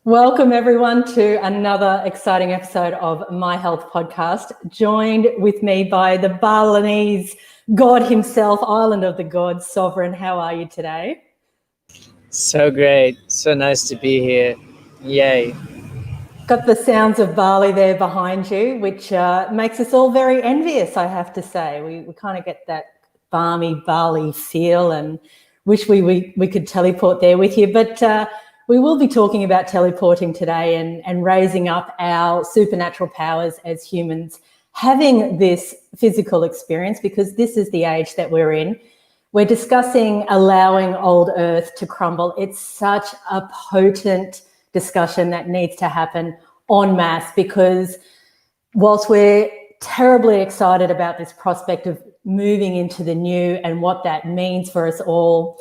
Welcome everyone to another exciting episode of My Health Podcast, joined with me by the Balinese god himself, Island of the Gods, Sovereign. How are you today? So great. So nice to be here. Yay. Got the sounds of Bali there behind you, which makes us all very envious, I have to say. We kind of get that balmy Bali feel and wish we could teleport there with you. But we will be talking about teleporting today and raising up our supernatural powers as humans, having this physical experience, because this is the age that we're in. We're discussing allowing old Earth to crumble. It's such a potent discussion that needs to happen en masse, because whilst we're terribly excited about this prospect of moving into the new and what that means for us all,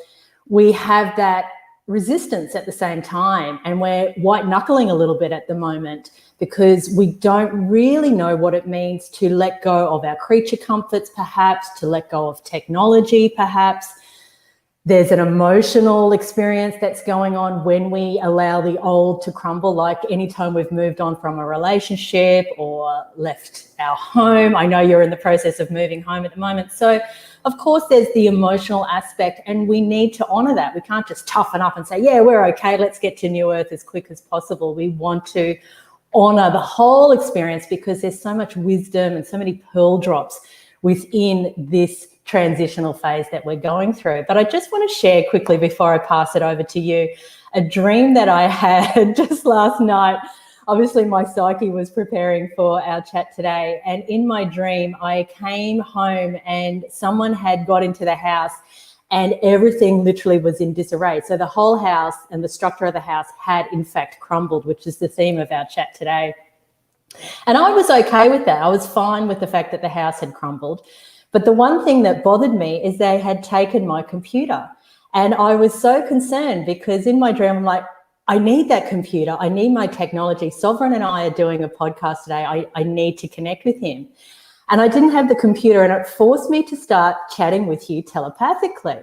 we have that resistance at the same time, and we're white-knuckling a little bit at the moment because we don't really know what it means to let go of our creature comforts, perhaps, to let go of technology, perhaps. There's an emotional experience that's going on when we allow the old to crumble, like anytime we've moved on from a relationship or left our home. I know you're in the process of moving home at the moment. So, of course, there's the emotional aspect, and we need to honour that. We can't just toughen up and say, yeah, we're okay, let's get to New Earth as quick as possible. We want to honour the whole experience because there's so much wisdom and so many pearl drops within this transitional phase that we're going through. But I just want to share quickly before I pass it over to you, a dream that I had just last night. Obviously, my psyche was preparing for our chat today. And in my dream, I came home and someone had got into the house and everything literally was in disarray. So the whole house and the structure of the house had in fact crumbled, which is the theme of our chat today. And I was okay with that. I was fine with the fact that the house had crumbled. But the one thing that bothered me is they had taken my computer. And I was so concerned because in my dream, I'm like, I need that computer. I need my technology. Sovereign and I are doing a podcast today. I need to connect with him. And I didn't have the computer, and it forced me to start chatting with you telepathically.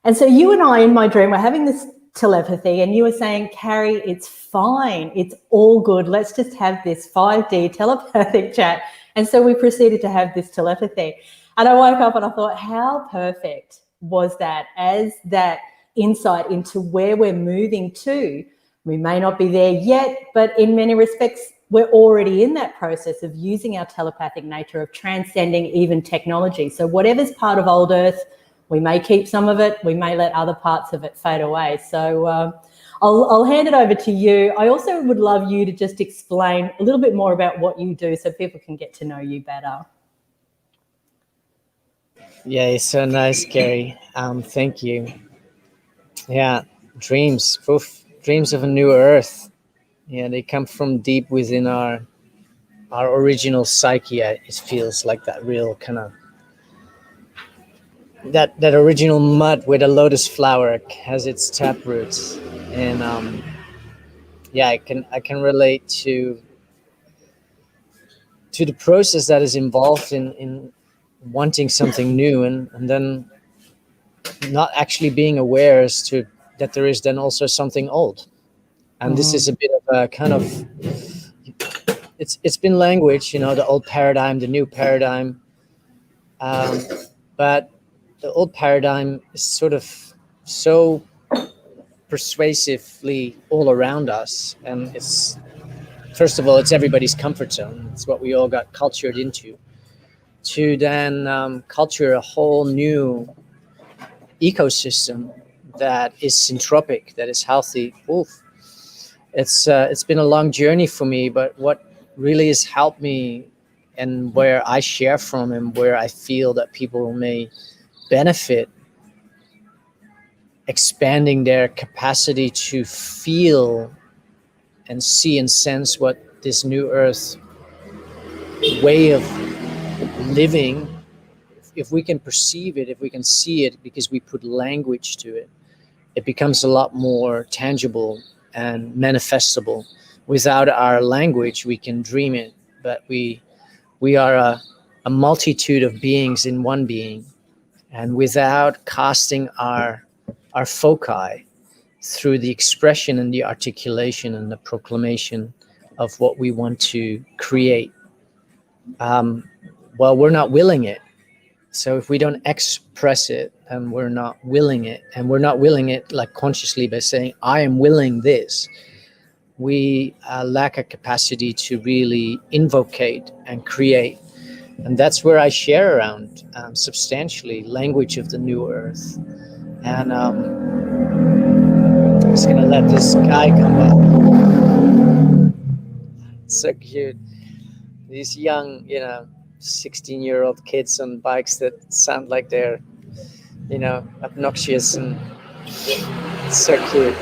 And so you and I in my dream were having this telepathy, and you were saying, Carrie, it's fine. It's all good. Let's just have this 5D telepathic chat. And so we proceeded to have this telepathy. And I woke up and I thought, how perfect was that as that insight into where we're moving to. We may not be there yet, but in many respects, we're already in that process of using our telepathic nature, of transcending even technology. So whatever's part of old Earth, we may keep some of it, we may let other parts of it fade away. So I'll hand it over to you. I also would love you to just explain a little bit more about what you do so people can get to know you better. Yay, so nice, Carrie. Thank you. Yeah, dreams. Dreams of a new Earth. Yeah, they come from deep within our original psyche. It feels like that real kind of that original mud where the lotus flower has its tap roots. And yeah, I can relate to the process that is involved in wanting something new and then not actually being aware as to that there is then also something old. And this is a bit of a kind of, it's been language, the old paradigm, the new paradigm. But the old paradigm is sort of so persuasively all around us. And it's, first of all, it's everybody's comfort zone. It's what we all got cultured into. To then culture a whole new ecosystem that is syntropic, that is healthy. Oof. It's been a long journey for me, but what really has helped me and where I share from and where I feel that people may benefit, expanding their capacity to feel and see and sense what this new Earth way of living, if we can perceive it, if we can see it, because we put language to it, it becomes a lot more tangible and manifestable. Without our language, we can dream it, but we are a multitude of beings in one being. And without casting our foci through the expression and the articulation and the proclamation of what we want to create. Well, we're not willing it. So if we don't express it, and we're not willing it, and we're not willing it like consciously by saying, I am willing this, we lack a capacity to really invocate and create. And that's where I share around substantially language of the new earth. And I'm just gonna let this guy come up. So cute. These young, 16-year-old kids on bikes that sound like they're, obnoxious, and so cute.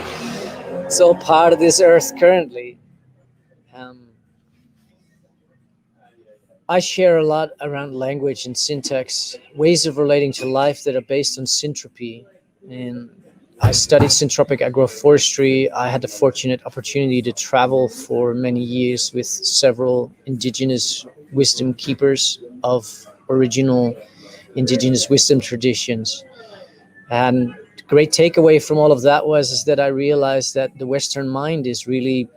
It's all part of this earth currently. I share a lot around language and syntax, ways of relating to life that are based on syntropy. And I studied syntropic agroforestry. I had the fortunate opportunity to travel for many years with several indigenous wisdom keepers of original indigenous wisdom traditions. And the great takeaway from all of that is that I realized that the Western mind is really,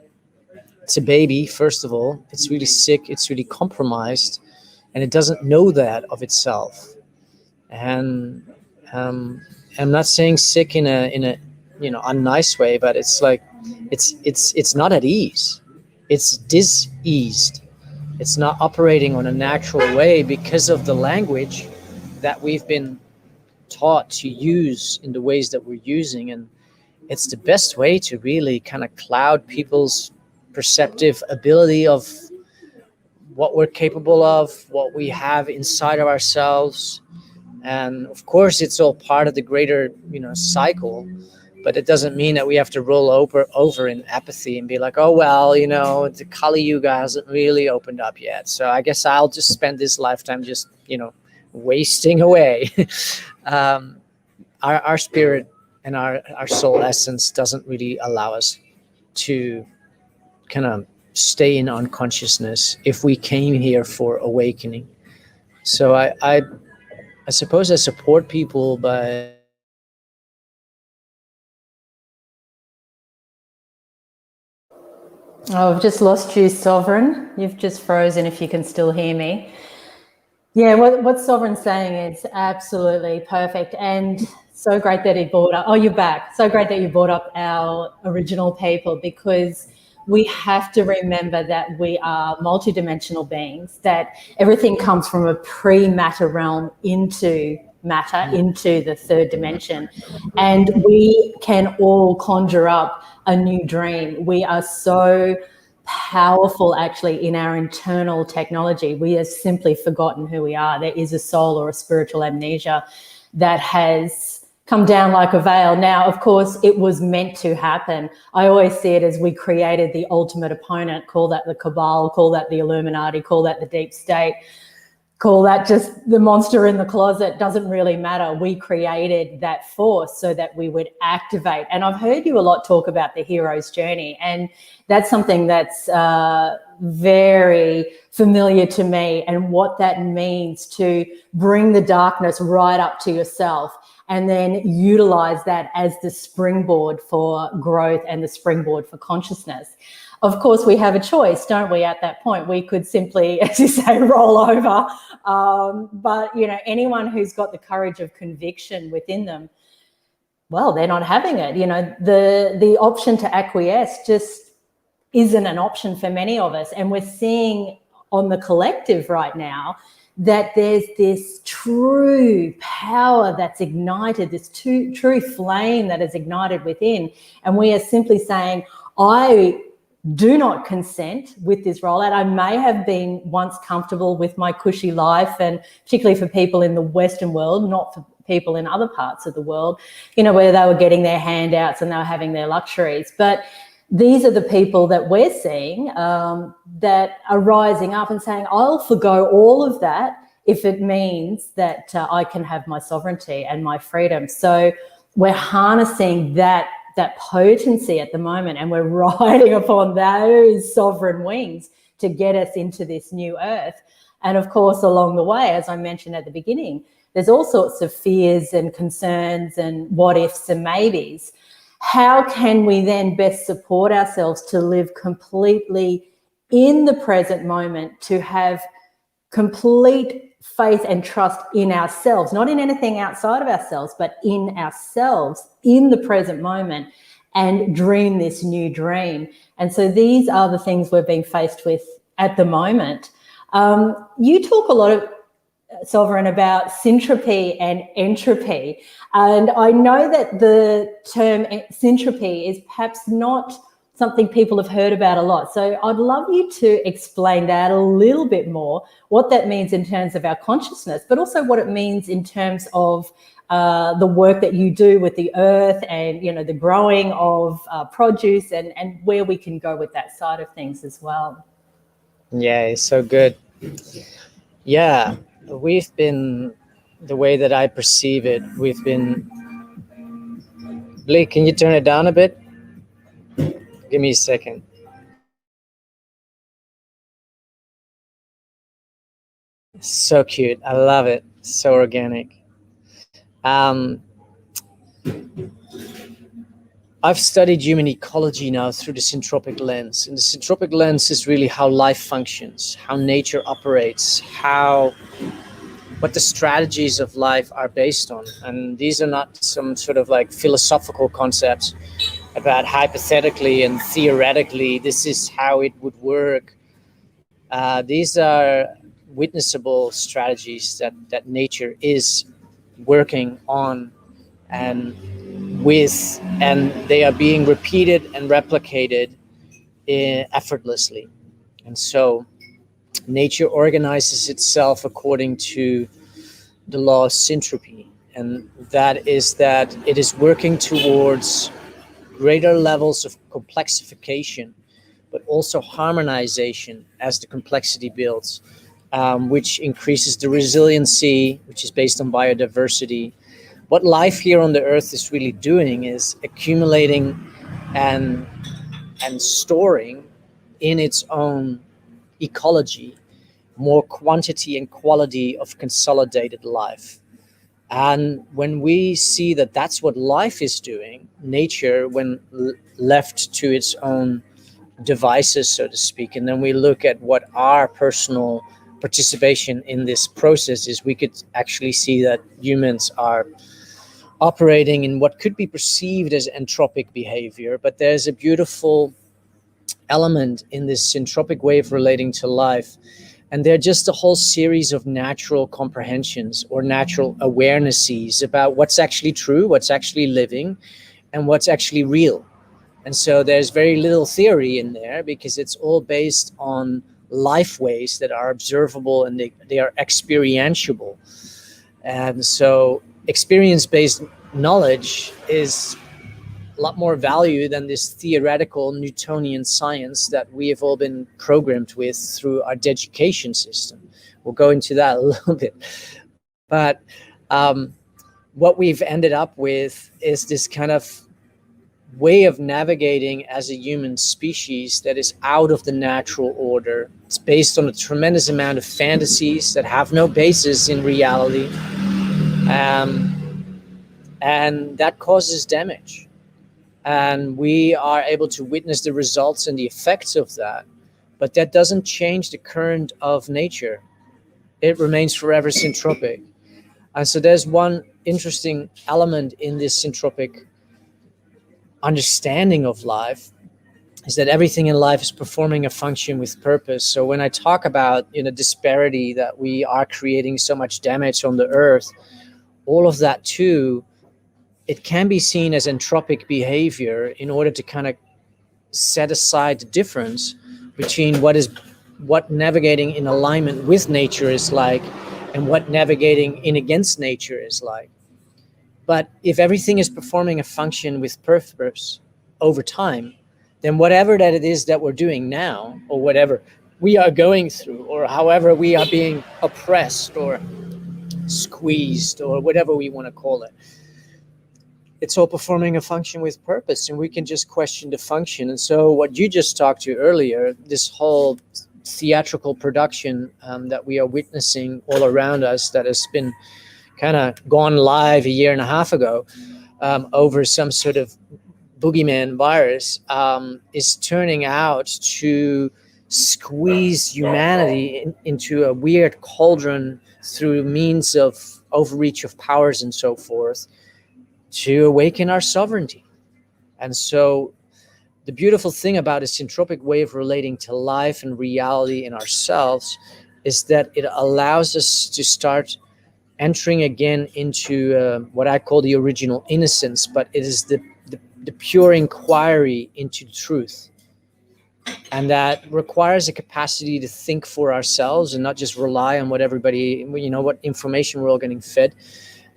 it's a baby, first of all. It's really sick, it's really compromised, and it doesn't know that of itself. And I'm not saying sick in a unnice way, but it's like it's not at ease. It's diseased. It's not operating on a natural way because of the language that we've been taught to use in the ways that we're using. And it's the best way to really kind of cloud people's perceptive ability of what we're capable of, what we have inside of ourselves. And of course, it's all part of the greater, cycle, but it doesn't mean that we have to roll over in apathy and be like, oh, well, the Kali Yuga hasn't really opened up yet. So I guess I'll just spend this lifetime just, wasting away. Our spirit and our soul essence doesn't really allow us to kind of stay in unconsciousness if we came here for awakening. So I suppose I support people by Oh, I've just lost you, Sovereign. You've just frozen, if you can still hear me. Yeah, what Sovereign's saying is absolutely perfect, and so great that he brought up, oh, you're back. So great that you brought up our original people, because we have to remember that we are multidimensional beings, that everything comes from a pre-matter realm into matter, into the third dimension. And we can all conjure up a new dream. We are so powerful actually in our internal technology. We have simply forgotten who we are. There is a soul or a spiritual amnesia that has come down like a veil. Now, of course, it was meant to happen. I always see it as we created the ultimate opponent, call that the cabal, call that the Illuminati, call that the deep state, call that just the monster in the closet, doesn't really matter. We created that force so that we would activate. And I've heard you a lot talk about the hero's journey, and that's something that's very familiar to me, and what that means to bring the darkness right up to yourself and then utilize that as the springboard for growth and the springboard for consciousness. Of course, we have a choice, don't we, at that point? We could simply, as you say, roll over. But, anyone who's got the courage of conviction within them, well, they're not having it. The option to acquiesce just isn't an option for many of us. And we're seeing on the collective right now that there's this true power that's ignited, this true flame that is ignited within. And we are simply saying, I do not consent with this rollout. I may have been once comfortable with my cushy life, and particularly for people in the Western world, not for people in other parts of the world, where they were getting their handouts and they were having their luxuries. But these are the people that we're seeing that are rising up and saying, I'll forgo all of that if it means that I can have my sovereignty and my freedom. So we're harnessing that potency at the moment, and we're riding upon those sovereign wings to get us into this new earth. And of course, along the way, as I mentioned at the beginning, there's all sorts of fears and concerns and what ifs and maybes. how can we then best support ourselves to live completely in the present moment, to have complete faith and trust in ourselves, not in anything outside of ourselves, but in ourselves, in the present moment, and dream this new dream. And so these are the things we're being faced with at the moment. You talk a lot of, Sovereign, about syntropy and entropy. And I know that the term syntropy is perhaps not something people have heard about a lot. So I'd love you to explain that a little bit more, what that means in terms of our consciousness, but also what it means in terms of the work that you do with the earth and, you know, the growing of produce and where we can go with that side of things as well. Yeah, it's so good. Yeah, we've been, the way that I perceive it, we've been, Blake, can you turn it down a bit? Give me a second. So cute. I love it. So organic. I've studied human ecology now through the syntropic lens. And the syntropic lens is really how life functions, how nature operates, what the strategies of life are based on. And these are not some sort of like philosophical concepts about hypothetically and theoretically, this is how it would work. These are witnessable strategies that nature is working on and with, and they are being repeated and replicated effortlessly. And so nature organizes itself according to the law of syntropy, and that is that it is working towards greater levels of complexification, but also harmonization as the complexity builds, which increases the resiliency, which is based on biodiversity. What life here on the earth is really doing is accumulating and storing in its own ecology more quantity and quality of consolidated life. And when we see that that's what life is doing, nature, when left to its own devices, so to speak, and then we look at what our personal participation in this process is, we could actually see that humans are operating in what could be perceived as entropic behavior, but there's a beautiful element in this syntropic way of relating to life. And they're just a whole series of natural comprehensions or natural awarenesses about what's actually true, what's actually living, and what's actually real. And so there's very little theory in there because it's all based on life ways that are observable and they are experientiable. And so experience-based knowledge is a lot more value than this theoretical Newtonian science that we have all been programmed with through our education system. We'll go into that a little bit. But what we've ended up with is this kind of way of navigating as a human species that is out of the natural order. It's based on a tremendous amount of fantasies that have no basis in reality. And that causes damage. And we are able to witness the results and the effects of that. But that doesn't change the current of nature. It remains forever syntropic. And so there's one interesting element in this syntropic understanding of life, is that everything in life is performing a function with purpose. So when I talk about disparity, that we are creating so much damage on the earth, all of that too, it can be seen as entropic behavior in order to kind of set aside the difference between what navigating in alignment with nature is like and what navigating in against nature is like. But if everything is performing a function with purpose over time, then whatever that it is that we're doing now, or whatever we are going through, or however we are being oppressed or squeezed, or whatever we want to call it, it's all performing a function with purpose, and we can just question the function. And so what you just talked to earlier, this whole theatrical production that we are witnessing all around us, that has been kind of gone live a year and a half ago, over some sort of boogeyman virus is turning out to squeeze humanity into a weird cauldron through means of overreach of powers and so forth, to awaken our sovereignty. And so the beautiful thing about a syntropic way of relating to life and reality in ourselves is that it allows us to start entering again into what I call the original innocence, but it is the pure inquiry into truth. And that requires a capacity to think for ourselves and not just rely on what everybody, what information we're all getting fed.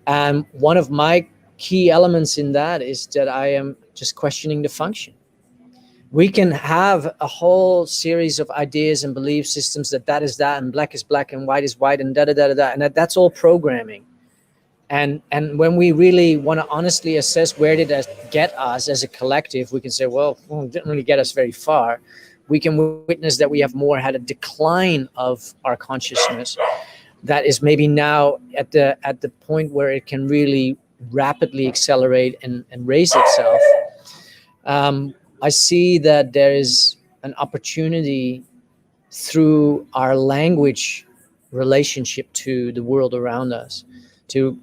And one of my key elements in that is that I am just questioning the function. We can have a whole series of ideas and belief systems that is that, and black is black, and white is white, and and that's all programming. And when we really want to honestly assess where did that get us as a collective, we can say, well, it didn't really get us very far. We can witness that we have more had a decline of our consciousness that is maybe now at the point where it can really rapidly accelerate and raise itself. I see that there is an opportunity through our language relationship to the world around us to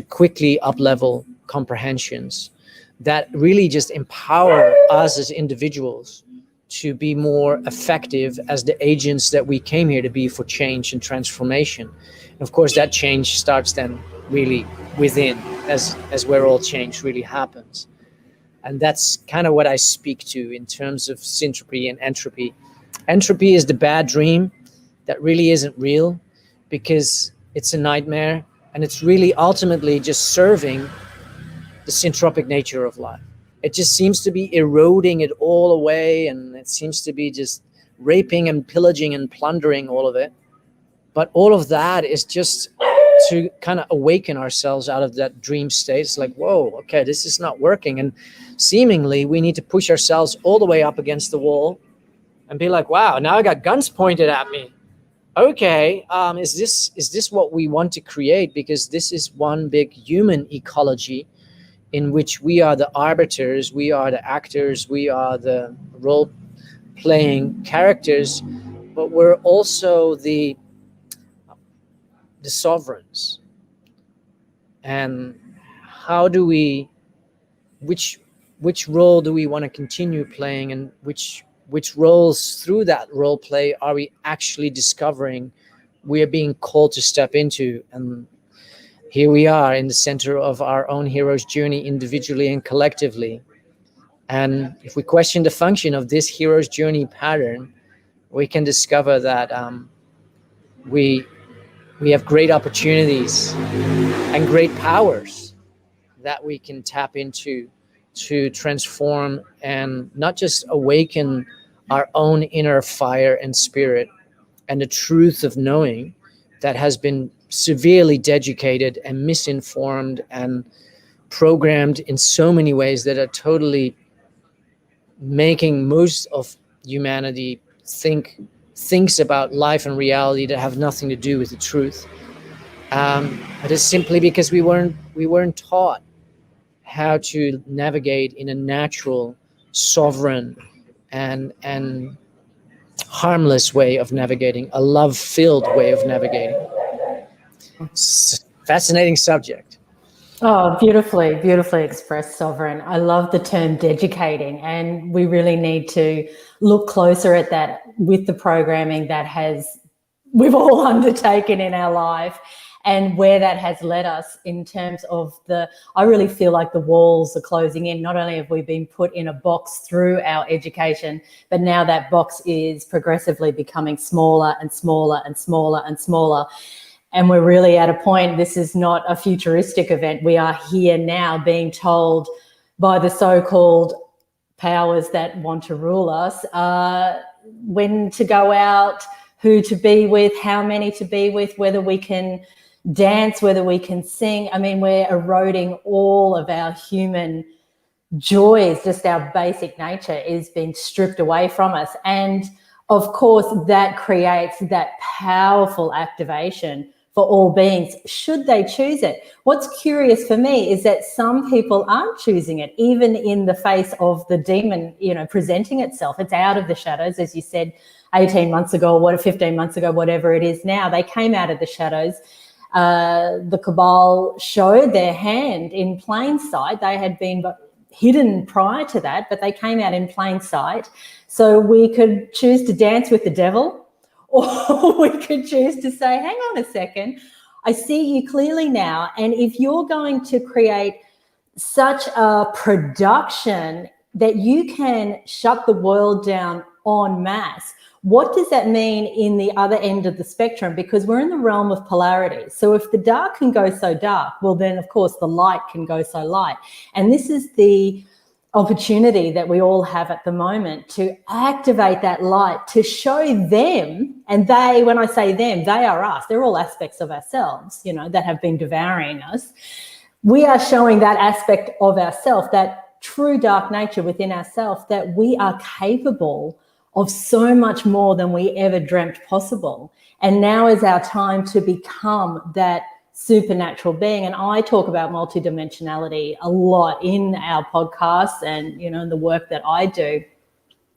quickly up-level comprehensions that really just empower us as individuals to be more effective as the agents that we came here to be for change and transformation. And of course, that change starts then really within, as where all change really happens. And that's kind of what I speak to in terms of syntropy and entropy. Entropy is the bad dream that really isn't real because it's a nightmare, and it's really ultimately just serving the syntropic nature of life. It just seems to be eroding it all away, and it seems to be just raping and pillaging and plundering all of it. But all of that is just to kind of awaken ourselves out of that dream state. It's like, whoa, okay, this is not working. And seemingly we need to push ourselves all the way up against the wall and be like, wow, now I got guns pointed at me. Okay, is this what we want to create? Because this is one big human ecology in which we are the arbiters, we are the actors, we are the role-playing characters, but we're also the sovereigns. And how do we, which role do we want to continue playing, and which roles through that role play are we actually discovering we are being called to step into? And here we are in the center of our own hero's journey, individually and collectively. And if we question the function of this hero's journey pattern, we can discover that we have great opportunities and great powers that we can tap into to transform and not just awaken our own inner fire and spirit and the truth of knowing that has been severely deducated and misinformed and programmed in so many ways that are totally making most of humanity thinks about life and reality that have nothing to do with the truth. It is simply because we weren't taught how to navigate in a natural, sovereign, and harmless way of navigating, a love-filled way of navigating. It's a fascinating subject. Oh, beautifully expressed, Sovereign. I love the term deducating, and we really need to look closer at that with the programming that we've all undertaken in our life, and where that has led us in terms of I really feel like the walls are closing in. Not only have we been put in a box through our education, but now that box is progressively becoming smaller and smaller and smaller and smaller. And we're really at a point, this is not a futuristic event. We are here now being told by the so-called powers that want to rule us when to go out, who to be with, how many to be with, whether we can dance, whether we can sing. I mean, we're eroding all of our human joys, just our basic nature is being stripped away from us. And of course, that creates that powerful activation for all beings, should they choose it. What's curious for me is that some people aren't choosing it, even in the face of the demon, presenting itself. It's out of the shadows, as you said, 18 months ago, or 15 months ago, whatever it is now. They came out of the shadows. The cabal showed their hand in plain sight. They had been hidden prior to that, but they came out in plain sight. So we could choose to dance with the devil, or we could choose to say, hang on a second, I see you clearly now. And if you're going to create such a production that you can shut the world down en masse, what does that mean in the other end of the spectrum? Because we're in the realm of polarity. So if the dark can go so dark, well, then, of course, the light can go so light. And this is the opportunity that we all have at the moment to activate that light, to show them, and they, when I say them, they are us. They're all aspects of ourselves, that have been devouring us. We are showing that aspect of ourselves, that true dark nature within ourselves, that we are capable of so much more than we ever dreamt possible. And now is our time to become that supernatural being. And I talk about multidimensionality a lot in our podcasts and, in the work that I do.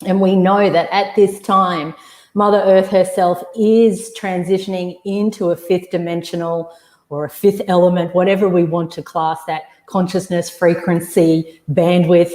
And we know that at this time, Mother Earth herself is transitioning into a fifth dimensional or a fifth element, whatever we want to class that, consciousness, frequency, bandwidth,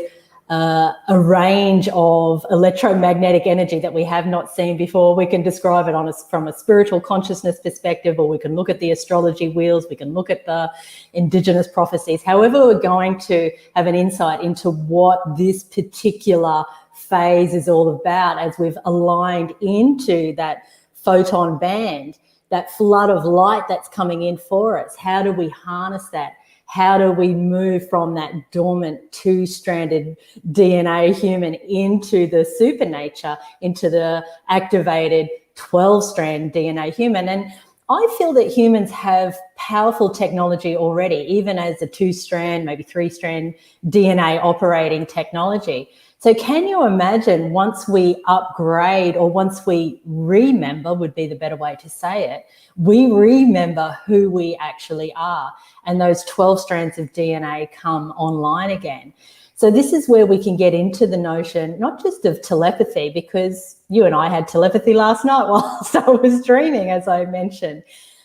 a range of electromagnetic energy that we have not seen before. We can describe it from a spiritual consciousness perspective, or we can look at the astrology wheels, we can look at the indigenous prophecies. However, we're going to have an insight into what this particular phase is all about as we've aligned into that photon band, that flood of light that's coming in for us. How do we harness that? How do we move from that dormant two-stranded DNA human into the supernature, into the activated 12-strand DNA human? And I feel that humans have powerful technology already, even as a two-strand, maybe three-strand DNA operating technology. So can you imagine once we upgrade, or once we remember, would be the better way to say it, we remember who we actually are, and those 12 strands of DNA come online again. So this is where we can get into the notion, not just of telepathy, because you and I had telepathy last night whilst I was dreaming, as I mentioned,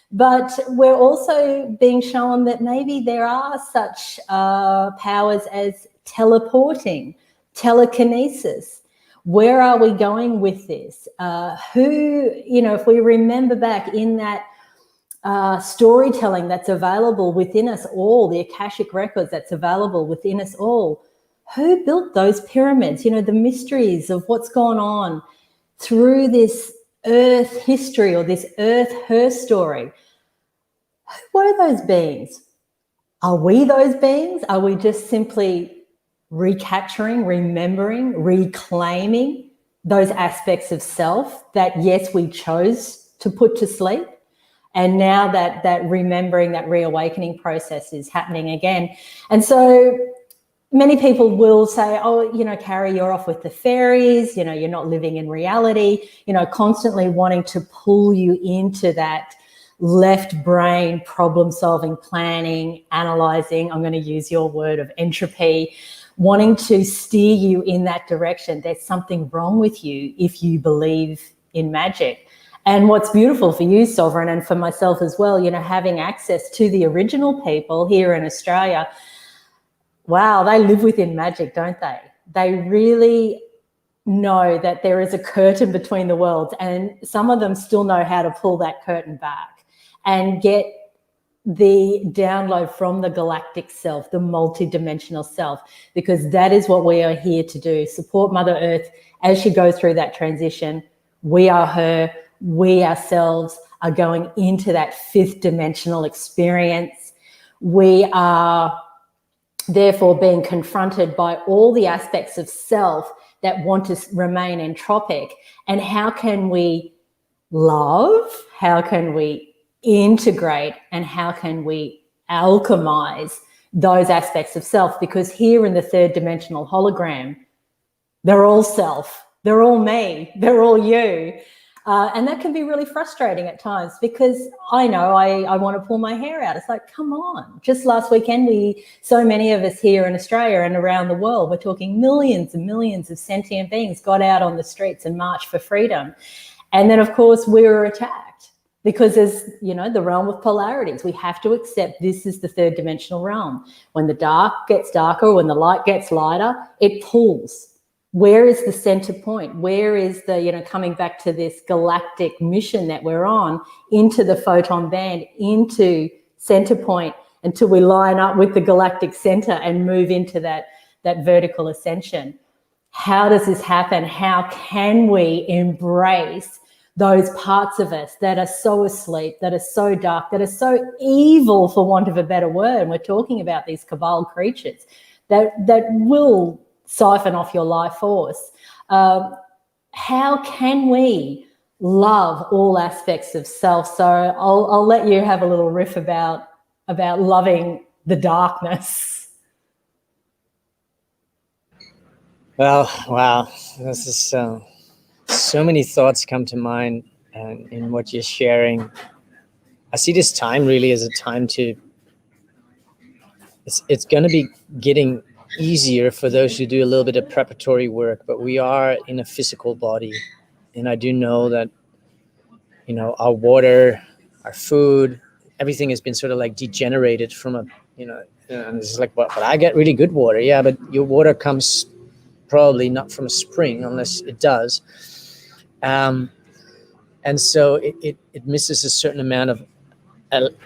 but we're also being shown that maybe there are such powers as teleporting, telekinesis. Where are we going with this? If we remember back in that storytelling that's available within us all, the Akashic records that's available within us all, who built those pyramids? The mysteries of what's gone on through this earth history, or this earth her story. Who were those beings? Are we those beings? Are we just simply recapturing, remembering, reclaiming those aspects of self that, yes, we chose to put to sleep? And now that remembering, that reawakening process is happening again. And so many people will say, oh, Carrie, you're off with the fairies, you're not living in reality, constantly wanting to pull you into that left brain problem solving, planning, analyzing. I'm going to use your word of entropy, wanting to steer you in that direction. There's something wrong with you if you believe in magic. And what's beautiful for you, Sovereign, and for myself as well, having access to the original people here in Australia, wow, they live within magic, don't they? They really know that there is a curtain between the worlds, and some of them still know how to pull that curtain back and get the download from the galactic self, the multidimensional self, because that is what we are here to do. Support Mother Earth as she goes through that transition. We are her. We ourselves are going into that fifth dimensional experience. We are therefore being confronted by all the aspects of self that want to remain entropic. And how can we love? How can we integrate? And how can we alchemize those aspects of self? Because here in the third dimensional hologram, they're all self, they're all me, they're all you. And that can be really frustrating at times, because I know I want to pull my hair out. It's like, come on. Just last weekend, so many of us here in Australia and around the world, we're talking millions and millions of sentient beings got out on the streets and marched for freedom. And then, of course, we were attacked, because there's, the realm of polarities. We have to accept this is the third dimensional realm. When the dark gets darker, when the light gets lighter, it pulls. Where is the center point? Where is the, coming back to this galactic mission that we're on, into the photon band, into center point, until we line up with the galactic center and move into that vertical ascension? How does this happen? How can we embrace those parts of us that are so asleep, that are so dark, that are so evil, for want of a better word? And we're talking about these cabal creatures that will siphon off your life force. How can we love all aspects of self? So I'll let you have a little riff about loving the darkness. Well, wow, this is so many thoughts come to mind in what you're sharing. I see this time really as a time to, it's going to be getting easier for those who do a little bit of preparatory work, but we are in a physical body. And I do know that, our water, our food, everything has been sort of like degenerated from and it's like, but I get really good water. Yeah, but your water comes probably not from a spring, unless it does. And so it misses a certain amount of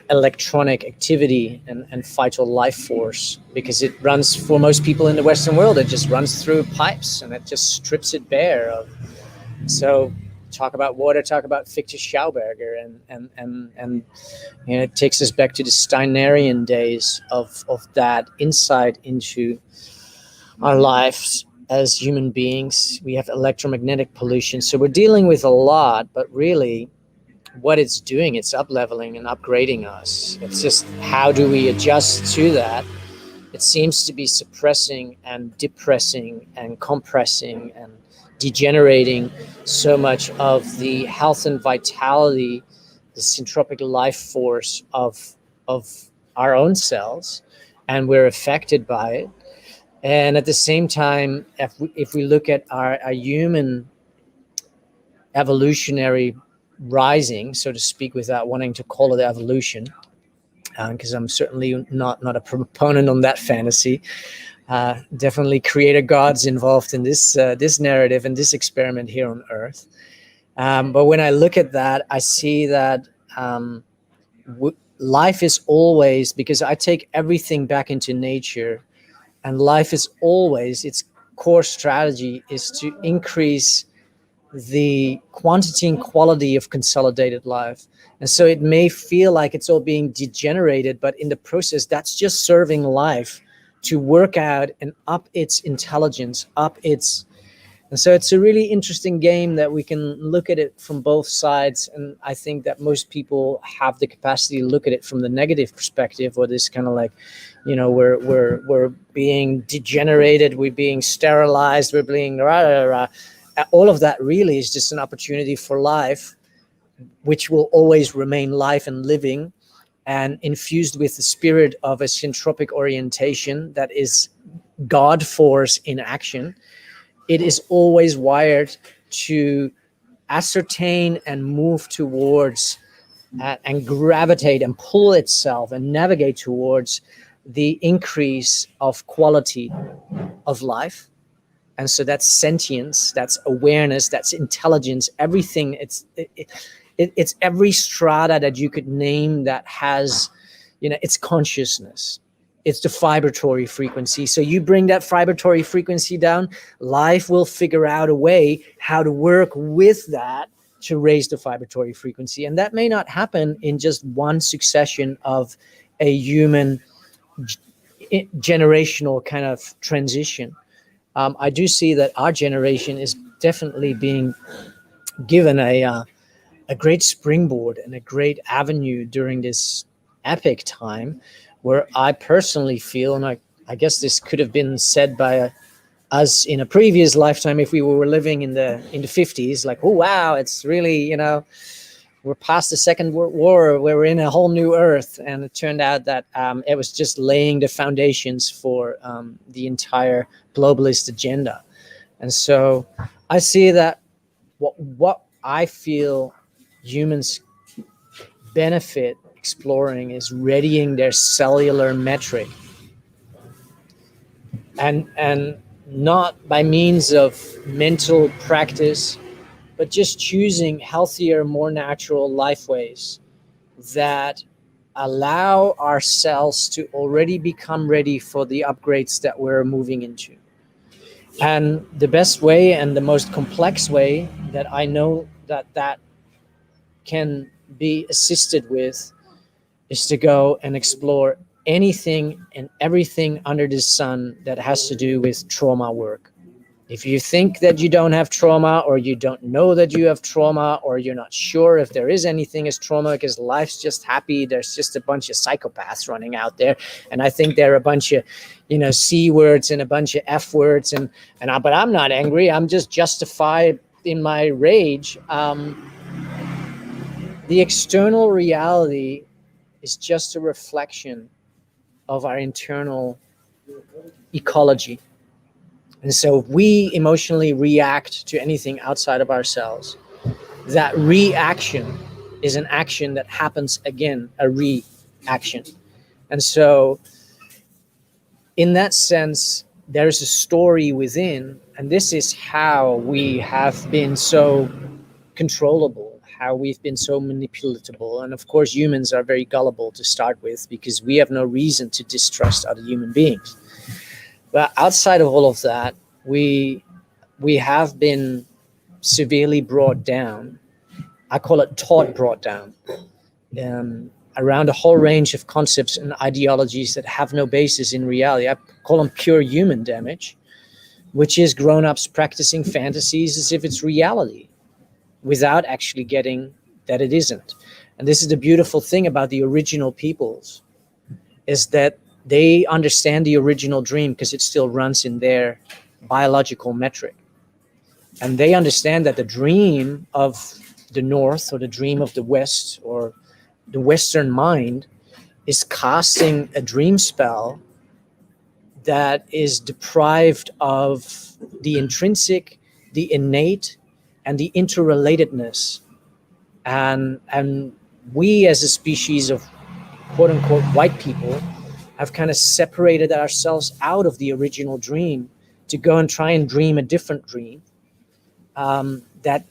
electronic activity and vital life force, because it runs, for most people in the Western world, it just runs through pipes and it just strips it bare. So talk about water, talk about Fichte Schauberger, and it takes us back to the Steinerian days of that insight into our lives as human beings. We have electromagnetic pollution, so we're dealing with a lot, but really what it's doing, it's up-leveling and upgrading us. It's just, how do we adjust to that? It seems to be suppressing and depressing and compressing and degenerating so much of the health and vitality, the syntropic life force of our own cells, and we're affected by it. And at the same time, if we look at our human evolutionary rising, so to speak, without wanting to call it evolution, because I'm certainly not a proponent on that fantasy. Definitely creator gods involved in this narrative and this experiment here on Earth. But when I look at that, I see that life is always, because I take everything back into nature, and life is always, its core strategy is to increase the quantity and quality of consolidated life. And so it may feel like it's all being degenerated, but in the process, that's just serving life to work out and up its intelligence, and so it's a really interesting game that we can look at it from both sides. And I think that most people have the capacity to look at it from the negative perspective, or this kind of like, we're being degenerated, we're being sterilized, we're being rah, rah, rah. All of that really is just an opportunity for life, which will always remain life and living, and infused with the spirit of a syntropic orientation that is God force in action. It is always wired to ascertain and move towards and gravitate and pull itself and navigate towards the increase of quality of life. And so that's sentience, that's awareness, that's intelligence, everything. It's every strata that you could name that has, it's consciousness. It's the vibratory frequency. So you bring that vibratory frequency down, life will figure out a way how to work with that to raise the vibratory frequency. And that may not happen in just one succession of a human generational kind of transition. I do see that our generation is definitely being given a great springboard and a great avenue during this epic time, where I personally feel, and I guess this could have been said by us in a previous lifetime, if we were living in the 50s, like, oh wow, it's really, you know, we're past the Second World War, we're in a whole new earth. And it turned out that it was just laying the foundations for the entire globalist agenda. And so I see that what I feel humans benefit exploring is readying their cellular metric, and not by means of mental practice, but just choosing healthier, more natural life ways that allow our cells to already become ready for the upgrades that we're moving into. And the best way and the most complex way that I know that can be assisted with is to go and explore anything and everything under the sun that has to do with trauma work. If you think that you don't have trauma, or you don't know that you have trauma, or you're not sure if there is anything as trauma because life's just happy, there's just a bunch of psychopaths running out there, and I think there are a bunch of, you know, C words and a bunch of F words, but I'm not angry, I'm just justified in my rage. The external reality is just a reflection of our internal ecology. And so if we emotionally react to anything outside of ourselves, that reaction is an action that happens again, a reaction. And so in that sense, there's a story within, and this is how we have been so controllable, how we've been so manipulatable. And of course, humans are very gullible to start with, because we have no reason to distrust other human beings. But outside of all of that, we have been severely brought down. I call it taught brought down, around a whole range of concepts and ideologies that have no basis in reality. I call them pure human damage, which is grown-ups practicing fantasies as if it's reality, without actually getting that it isn't. And this is the beautiful thing about the original peoples, is that they understand the original dream because it still runs in their biological metric. And they understand that the dream of the North, or the dream of the West, or the Western mind, is casting a dream spell that is deprived of the intrinsic, the innate, and the interrelatedness. And we as a species of quote unquote white people have kind of separated ourselves out of the original dream to go and try and dream a different dream that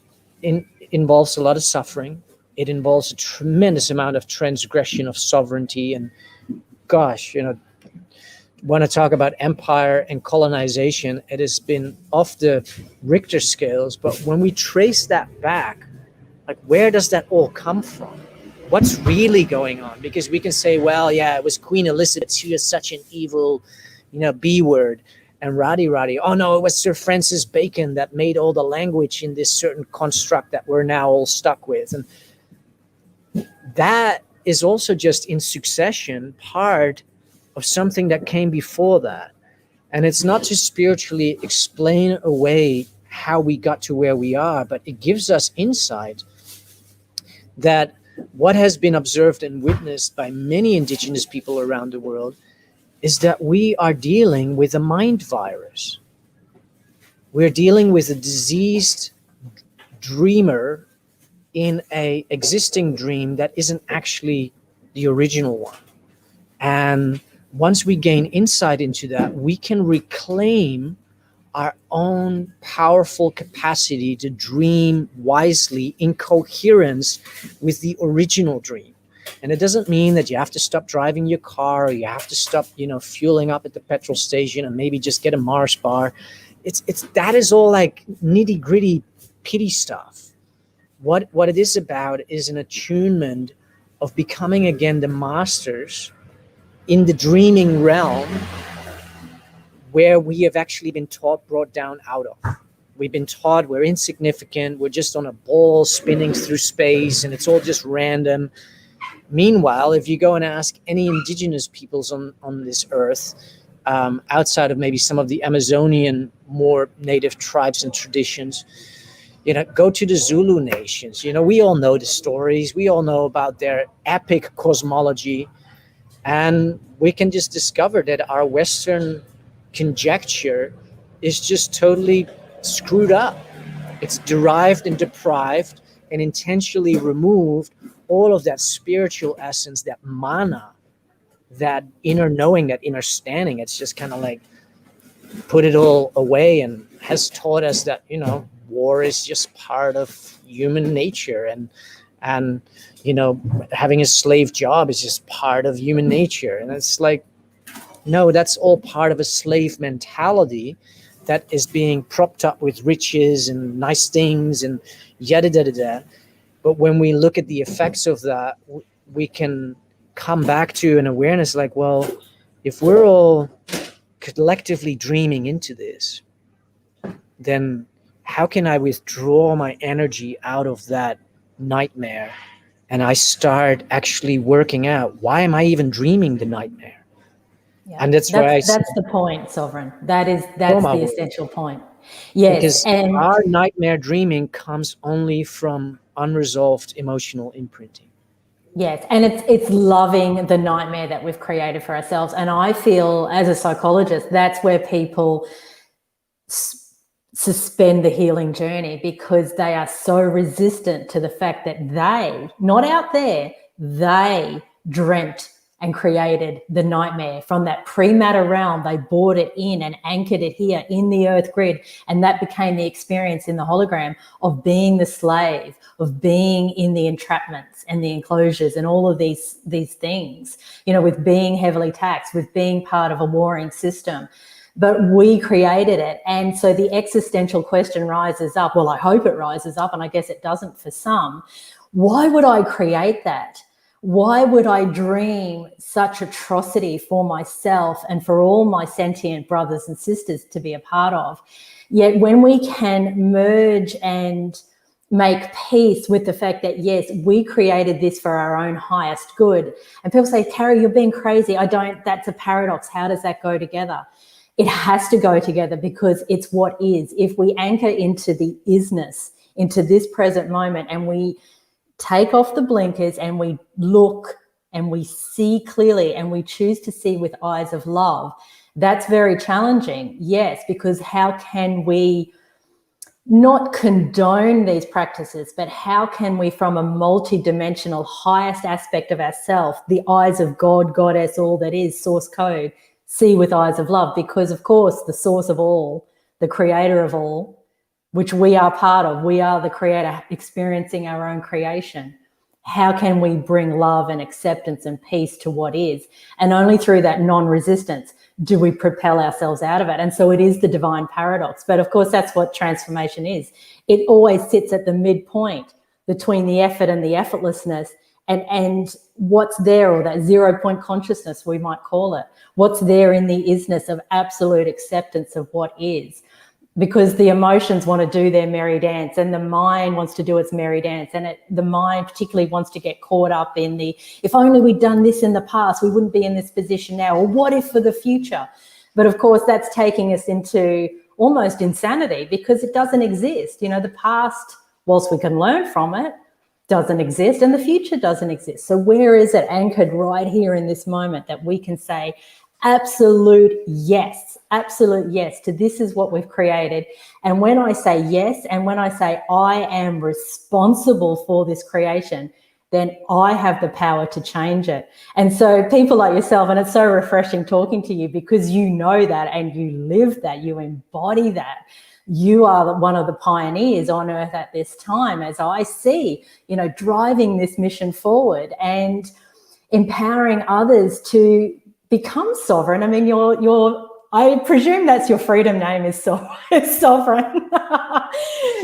involves a lot of suffering. It involves a tremendous amount of transgression of sovereignty. And gosh, you know, want to talk about empire and colonization, it has been off the Richter scales. But when we trace that back, like, where does that all come from? What's really going on? Because we can say, well, yeah, it was Queen Elizabeth. She was such an evil, you know, B word. And Roddy. Oh no, it was Sir Francis Bacon that made all the language in this certain construct that we're now all stuck with. And that is also just in succession part of something that came before that. And it's not to spiritually explain away how we got to where we are, but it gives us insight that what has been observed and witnessed by many indigenous people around the world is that we are dealing with a mind virus. We're dealing with a diseased dreamer in a existing dream that isn't actually the original one. And once we gain insight into that, we can reclaim our own powerful capacity to dream wisely in coherence with the original dream. And it doesn't mean that you have to stop driving your car, or you have to stop, you know, fueling up at the petrol station and maybe just get a Mars bar. It's that is all like nitty gritty pity stuff. What it is about is an attunement of becoming again the masters in the dreaming realm, where we have actually been brought down out of. We've been taught we're insignificant, we're just on a ball spinning through space, and it's all just random. Meanwhile, if you go and ask any indigenous peoples on this earth, outside of maybe some of the Amazonian more native tribes and traditions, go to the Zulu nations. We all know the stories. We all know about their epic cosmology. And we can just discover that our Western conjecture is just totally screwed up. It's derived and deprived and intentionally removed all of that spiritual essence, that mana, that inner knowing, that inner standing. It's just kind of like put it all away, and has taught us that war is just part of human nature, and having a slave job is just part of human nature. And it's like, no, that's all part of a slave mentality that is being propped up with riches and nice things and yada da da da. But when we look at the effects of that, we can come back to an awareness like, well, if we're all collectively dreaming into this, then how can I withdraw my energy out of that nightmare and I start actually working out, why am I even dreaming the nightmare? Yeah. And that's the point, Sovereign. That's the essential point. Yes, because and our nightmare dreaming comes only from unresolved emotional imprinting. Yes, and it's loving the nightmare that we've created for ourselves. And I feel, as a psychologist, that's where people suspend the healing journey, because they are so resistant to the fact that they, not out there, they dreamt and created the nightmare from that pre-matter realm. They brought it in and anchored it here in the earth grid. And that became the experience in the hologram of being the slave, of being in the entrapments and the enclosures and all of these things, with being heavily taxed, with being part of a warring system. But we created it. And so the existential question rises up. Well, I hope it rises up, and I guess it doesn't for some. Why would I create that? Why would I dream such atrocity for myself and for all my sentient brothers and sisters to be a part of? Yet when we can merge and make peace with the fact that, yes, we created this for our own highest good. And people say, Carrie, you're being crazy. That's a paradox. How does that go together? It has to go together, because it's what is. If we anchor into the isness, into this present moment, and we take off the blinkers and we look and we see clearly and we choose to see with eyes of love, that's very challenging. Yes, because how can we not condone these practices, but how can we, from a multi-dimensional highest aspect of ourself, the eyes of God, Goddess, all that is, source code, see with eyes of love? Because of course the source of all, the creator of all, which we are part of, we are the creator experiencing our own creation. How can we bring love and acceptance and peace to what is? And only through that non-resistance do we propel ourselves out of it. And so it is the divine paradox. But of course, that's what transformation is. It always sits at the midpoint between the effort and the effortlessness, and what's there, or that 0 point consciousness, we might call it. What's there in the isness of absolute acceptance of what is. Because the emotions want to do their merry dance, and the mind wants to do its merry dance, and the mind particularly wants to get caught up in the, if only we'd done this in the past, we wouldn't be in this position now, or what if for the future? But of course, that's taking us into almost insanity, because it doesn't exist. The past, whilst we can learn from it, doesn't exist, and the future doesn't exist. So where is it anchored right here in this moment that we can say, absolute yes to this is what we've created? And when I say yes, and when I say I am responsible for this creation, then I have the power to change it. And so people like yourself, and it's so refreshing talking to you, because you know that and you live that, you embody that. You are one of the pioneers on earth at this time, as I see, driving this mission forward and empowering others to become sovereign. I mean, I presume that's your freedom name is Sovereign.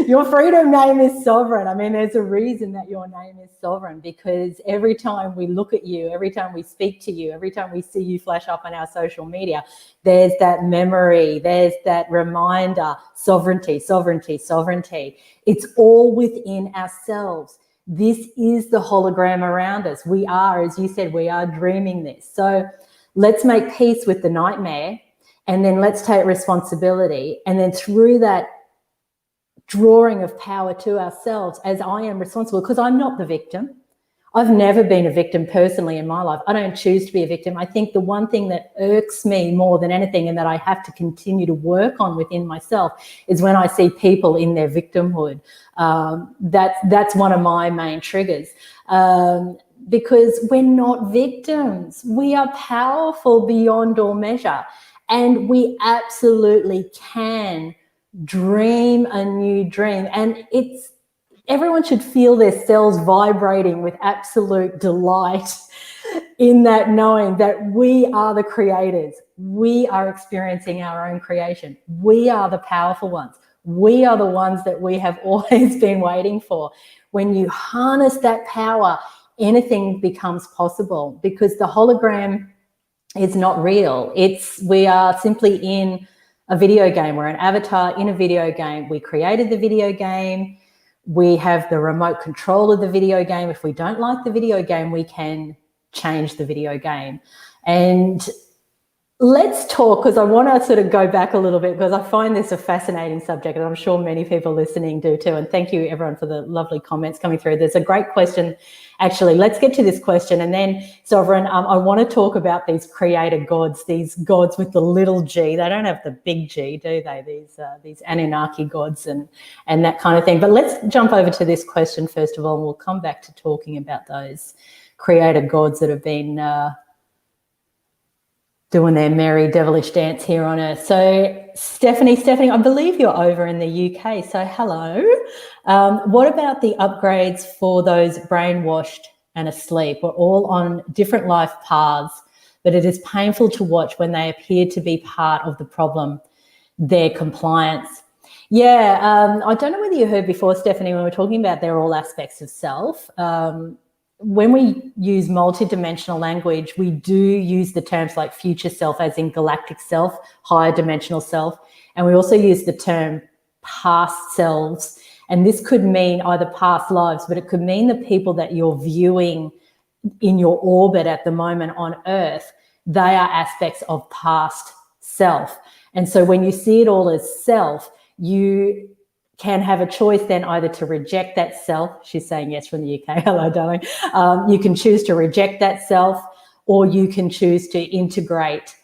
Your freedom name is Sovereign. I mean, there's a reason that your name is Sovereign, because every time we look at you, every time we speak to you, every time we see you flash up on our social media, there's that memory, there's that reminder, sovereignty, sovereignty, sovereignty. It's all within ourselves. This is the hologram around us. We are, as you said, we are dreaming this. So let's make peace with the nightmare and then let's take responsibility. And then through that drawing of power to ourselves, as I am responsible, because I'm not the victim. I've never been a victim personally in my life. I don't choose to be a victim. I think the one thing that irks me more than anything, and that I have to continue to work on within myself, is when I see people in their victimhood. That's one of my main triggers. Because we're not victims. We are powerful beyond all measure. And we absolutely can dream a new dream. And everyone should feel their cells vibrating with absolute delight in that, knowing that we are the creators. We are experiencing our own creation. We are the powerful ones. We are the ones that we have always been waiting for. When you harness that power, anything becomes possible, because the hologram is not real. We are simply in a video game. We're an avatar in a video game. We created the video game. We have the remote control of the video game. If we don't like the video game, we can change the video game. And let's talk, because I want to sort of go back a little bit, because I find this a fascinating subject, and I'm sure many people listening do too. And thank you everyone for the lovely comments coming through. There's a great question. Actually, let's get to this question, and then Sovereign, I want to talk about these creator gods, these gods with the little g. They don't have the big G, do they? These Anunnaki gods and that kind of thing. But let's jump over to this question first of all, and we'll come back to talking about those creator gods that have been doing their merry devilish dance here on Earth. So Stephanie, I believe you're over in the UK, so hello. What about the upgrades for those brainwashed and asleep? We're all on different life paths, but it is painful to watch when they appear to be part of the problem, their compliance. Yeah, I don't know whether you heard before, Stephanie, when we're talking about they're all aspects of self. When we use multidimensional language, we do use the terms like future self, as in galactic self, higher dimensional self, and we also use the term past selves. And this could mean either past lives, but it could mean the people that you're viewing in your orbit at the moment on Earth, they are aspects of past self. And so when you see it all as self, you can have a choice then either to reject that self. She's saying yes from the UK. Hello, darling. You can choose to reject that self, or you can choose to integrate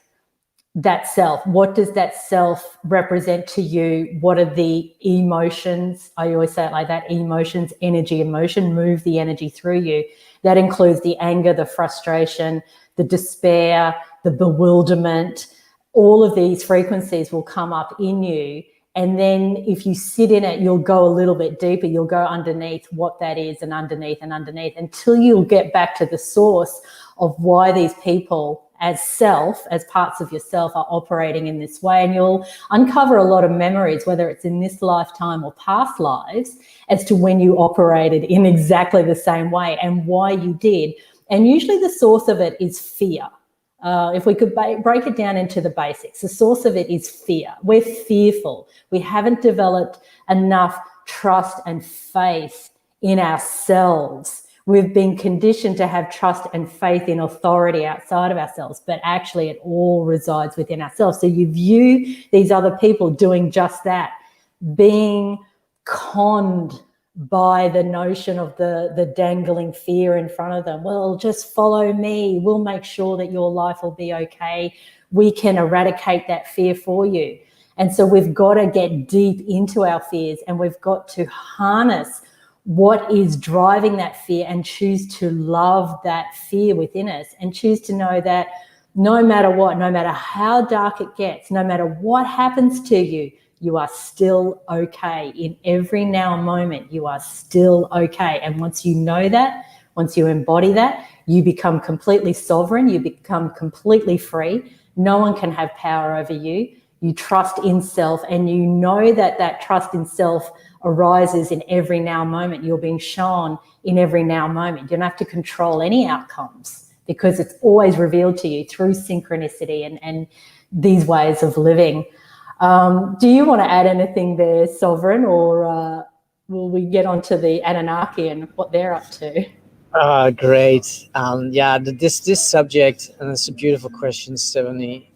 that self. What does that self represent to you? What are the emotions? I always say it like that: emotions, energy, emotion, move the energy through you. That includes the anger, the frustration, the despair, the bewilderment. All of these frequencies will come up in you. And then if you sit in it, you'll go a little bit deeper. You'll go underneath what that is, and underneath until you'll get back to the source of why these people as self, as parts of yourself, are operating in this way. And you'll uncover a lot of memories, whether it's in this lifetime or past lives, as to when you operated in exactly the same way and why you did. And usually the source of it is fear. If we could break it down into the basics, the source of it is fear. We're fearful. We haven't developed enough trust and faith in ourselves. We've been conditioned to have trust and faith in authority outside of ourselves, but actually it all resides within ourselves. So you view these other people doing just that, being conned by the notion of the dangling fear in front of them. Well, just follow me. We'll make sure that your life will be okay. We can eradicate that fear for you. And so we've got to get deep into our fears, and we've got to harness what is driving that fear and choose to love that fear within us, and choose to know that no matter what, no matter how dark it gets, no matter what happens to you, you are still okay. In every now moment, you are still okay. And once you know that, once you embody that, you become completely sovereign. You become completely free. No one can have power over you. You trust in self, and you know that that trust in self arises in every now moment. You're being shown in every now moment. You don't have to control any outcomes, because it's always revealed to you through synchronicity and these ways of living. Do you want to add anything there, Sovereign, or will we get on to the Anunnaki and what they're up to? Great. Yeah, this subject, and it's a beautiful question, Stephanie.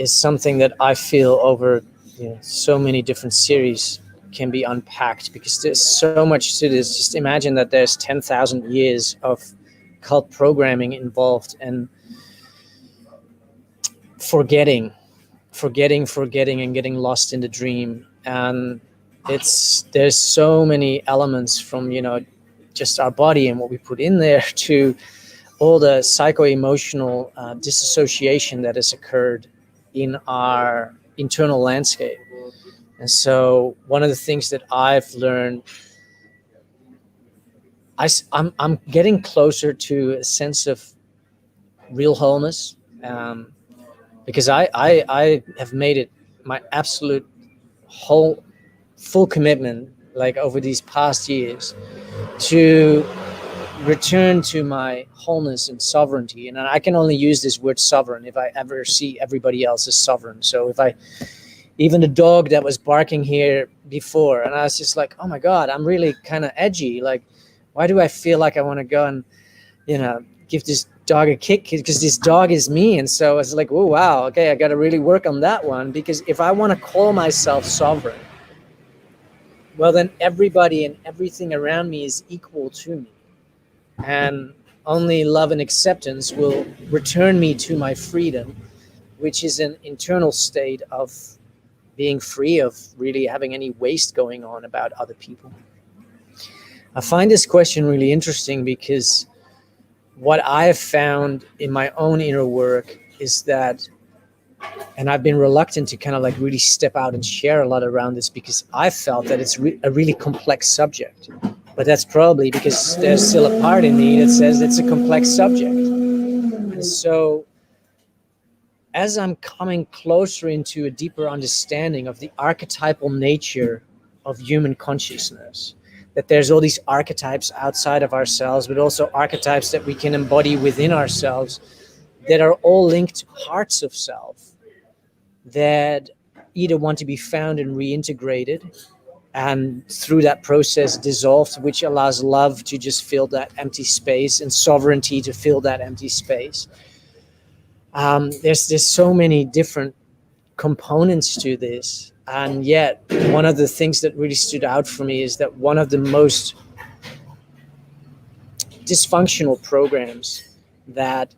is something that I feel over so many different series can be unpacked, because there's so much to this. Just imagine that there's 10,000 years of cult programming involved, and forgetting and getting lost in the dream. And there's so many elements from just our body and what we put in there to all the psycho-emotional disassociation that has occurred in our internal landscape. And so one of the things that I've learned, I'm getting closer to a sense of real wholeness, because I have made it my absolute full commitment, like over these past years, to return to my wholeness and sovereignty. And I can only use this word sovereign if I ever see everybody else as sovereign. So even the dog that was barking here before, and I was just like, oh my God, I'm really kind of edgy. Like, why do I feel like I want to go and, give this dog a kick? Because this dog is me. And so it's like, oh, wow, okay, I got to really work on that one. Because if I want to call myself sovereign, well, then everybody and everything around me is equal to me. And only love and acceptance will return me to my freedom, which is an internal state of being free of really having any waste going on about other people. I find this question really interesting, because what I have found in my own inner work is that, and I've been reluctant to kind of like really step out and share a lot around this, because I felt that it's a really complex subject. But that's probably because there's still a part in me that says it's a complex subject. And so as I'm coming closer into a deeper understanding of the archetypal nature of human consciousness, that there's all these archetypes outside of ourselves, but also archetypes that we can embody within ourselves, that are all linked parts of self that either want to be found and reintegrated, and through that process dissolved, which allows love to just fill that empty space and sovereignty to fill that empty space. There's so many different components to this. And yet one of the things that really stood out for me is that one of the most dysfunctional programs that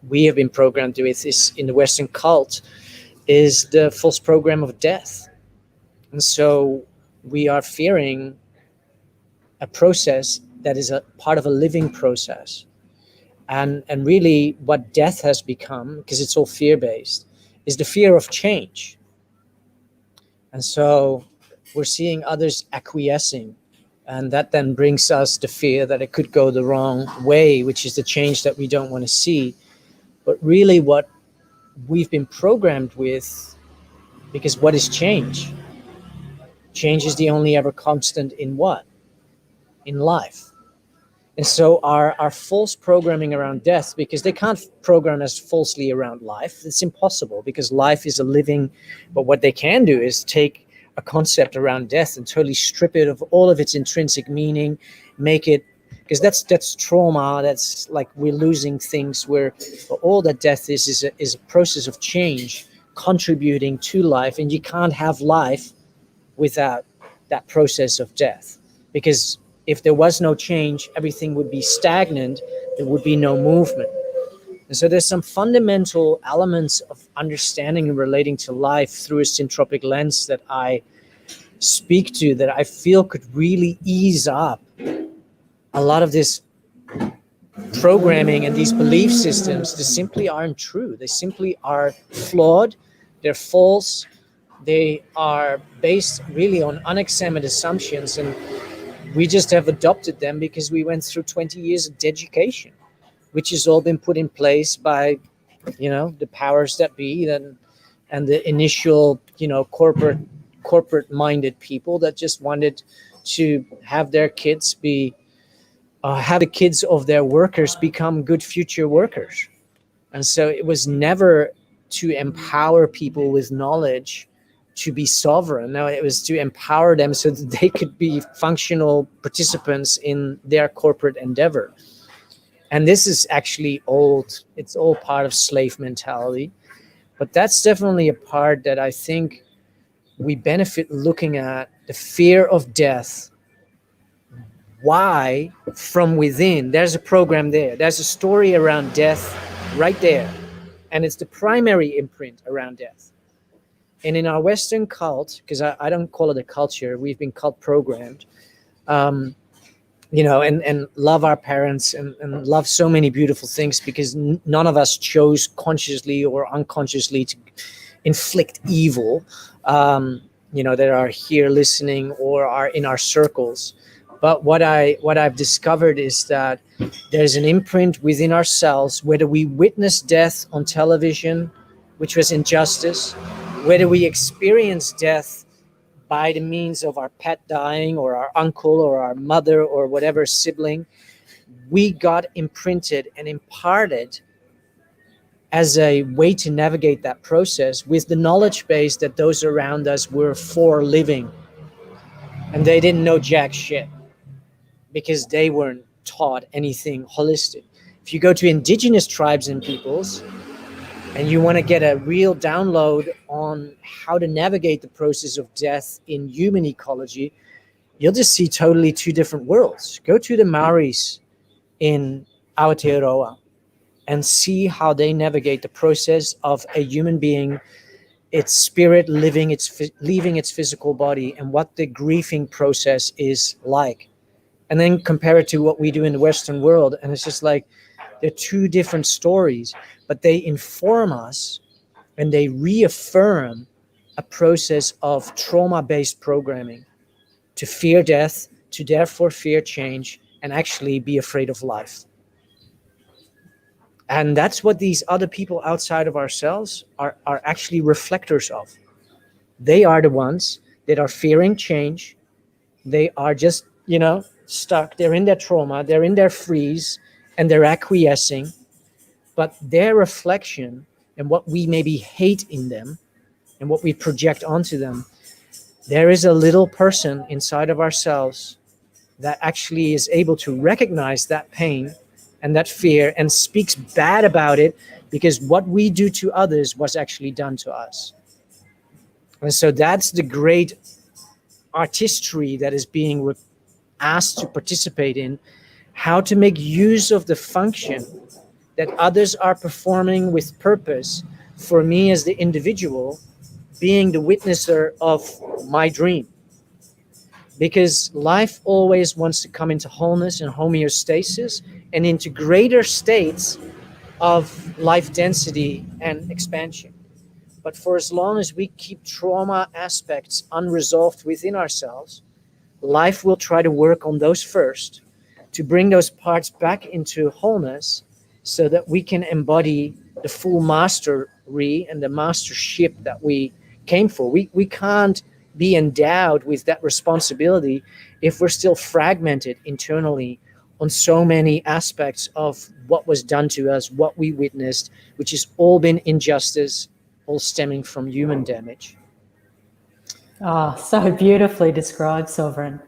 we have been programmed with is in the Western cult is the false program of death. And so we are fearing a process that is a part of a living process. And really what death has become, because it's all fear-based, is the fear of change. And so we're seeing others acquiescing, and that then brings us the fear that it could go the wrong way, which is the change that we don't want to see. But really what we've been programmed with, because what is change? Change is the only ever constant in what? In life. And so our false programming around death, because they can't program us falsely around life. It's impossible, because life is a living, but what they can do is take a concept around death and totally strip it of all of its intrinsic meaning, make it, because that's trauma. That's like we're losing things, where all that death is a process of change contributing to life. And you can't have life without that process of death, because if there was no change, everything would be stagnant. There would be no movement. And so there's some fundamental elements of understanding and relating to life through a syntropic lens that I speak to, that I feel could really ease up a lot of this programming and these belief systems. They simply aren't true. They simply are flawed. They're false. They are based really on unexamined assumptions, and we just have adopted them because we went through 20 years of education, which has all been put in place by, the powers that be, and the initial, corporate-minded people that just wanted to have their kids have the kids of their workers become good future workers. And so it was never to empower people with knowledge to be sovereign. No, it was to empower them so that they could be functional participants in their corporate endeavor. And this is actually old. It's all part of slave mentality. But that's definitely a part that I think we benefit looking at, the fear of death. Why? From within. There's a program there. There's a story around death right there. And it's the primary imprint around death. And in our Western cult, because I don't call it a culture, we've been cult programmed, and love our parents and love so many beautiful things, because none of us chose consciously or unconsciously to inflict evil, that are here listening or are in our circles. But what I've discovered is that there's an imprint within ourselves, whether we witness death on television, which was injustice, whether we experience death by the means of our pet dying or our uncle or our mother or whatever sibling, we got imprinted and imparted as a way to navigate that process with the knowledge base that those around us were for living. And they didn't know jack shit because they weren't taught anything holistic. If you go to indigenous tribes and peoples and you want to get a real download on how to navigate the process of death in human ecology, you'll just see totally two different worlds. Go to the Maoris in Aotearoa and see how they navigate the process of a human being, its spirit leaving its physical body, and what the grieving process is like. And then compare it to what we do in the Western world. And it's just like, they're two different stories, but they inform us and they reaffirm a process of trauma-based programming to fear death, to therefore fear change, and actually be afraid of life. And that's what these other people outside of ourselves are actually reflectors of. They are the ones that are fearing change. They are just, stuck. They're in their trauma, they're in their freeze, and they're acquiescing. But their reflection and what we maybe hate in them and what we project onto them, there is a little person inside of ourselves that actually is able to recognize that pain and that fear and speaks bad about it, because what we do to others was actually done to us. And so that's the great artistry that is being asked to participate in, how to make use of the function that others are performing with purpose, for me as the individual being the witnesser of my dream. Because life always wants to come into wholeness and homeostasis and into greater states of life density and expansion. But for as long as we keep trauma aspects unresolved within ourselves, life will try to work on those first to bring those parts back into wholeness so that we can embody the full mastery and the mastership that we came for. We can't be endowed with that responsibility if we're still fragmented internally on so many aspects of what was done to us, what we witnessed, which has all been injustice, all stemming from human damage. Oh, so beautifully described, Sovereign.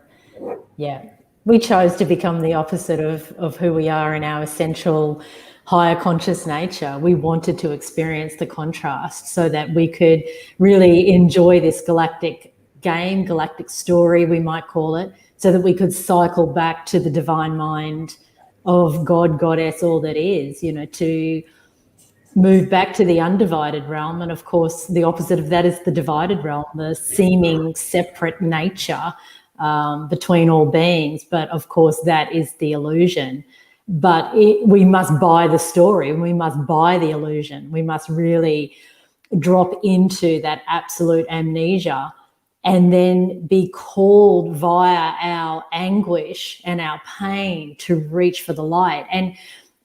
Yeah. We chose to become the opposite of who we are in our essential higher conscious nature. We wanted to experience the contrast so that we could really enjoy this galactic game, galactic story, we might call it, so that we could cycle back to the divine mind of God, Goddess, all that is, to move back to the undivided realm. And of course, the opposite of that is the divided realm, the seeming separate nature between all beings. But of course, that is the illusion. But we must buy the story, and we must buy the illusion. We must really drop into that absolute amnesia and then be called via our anguish and our pain to reach for the light. And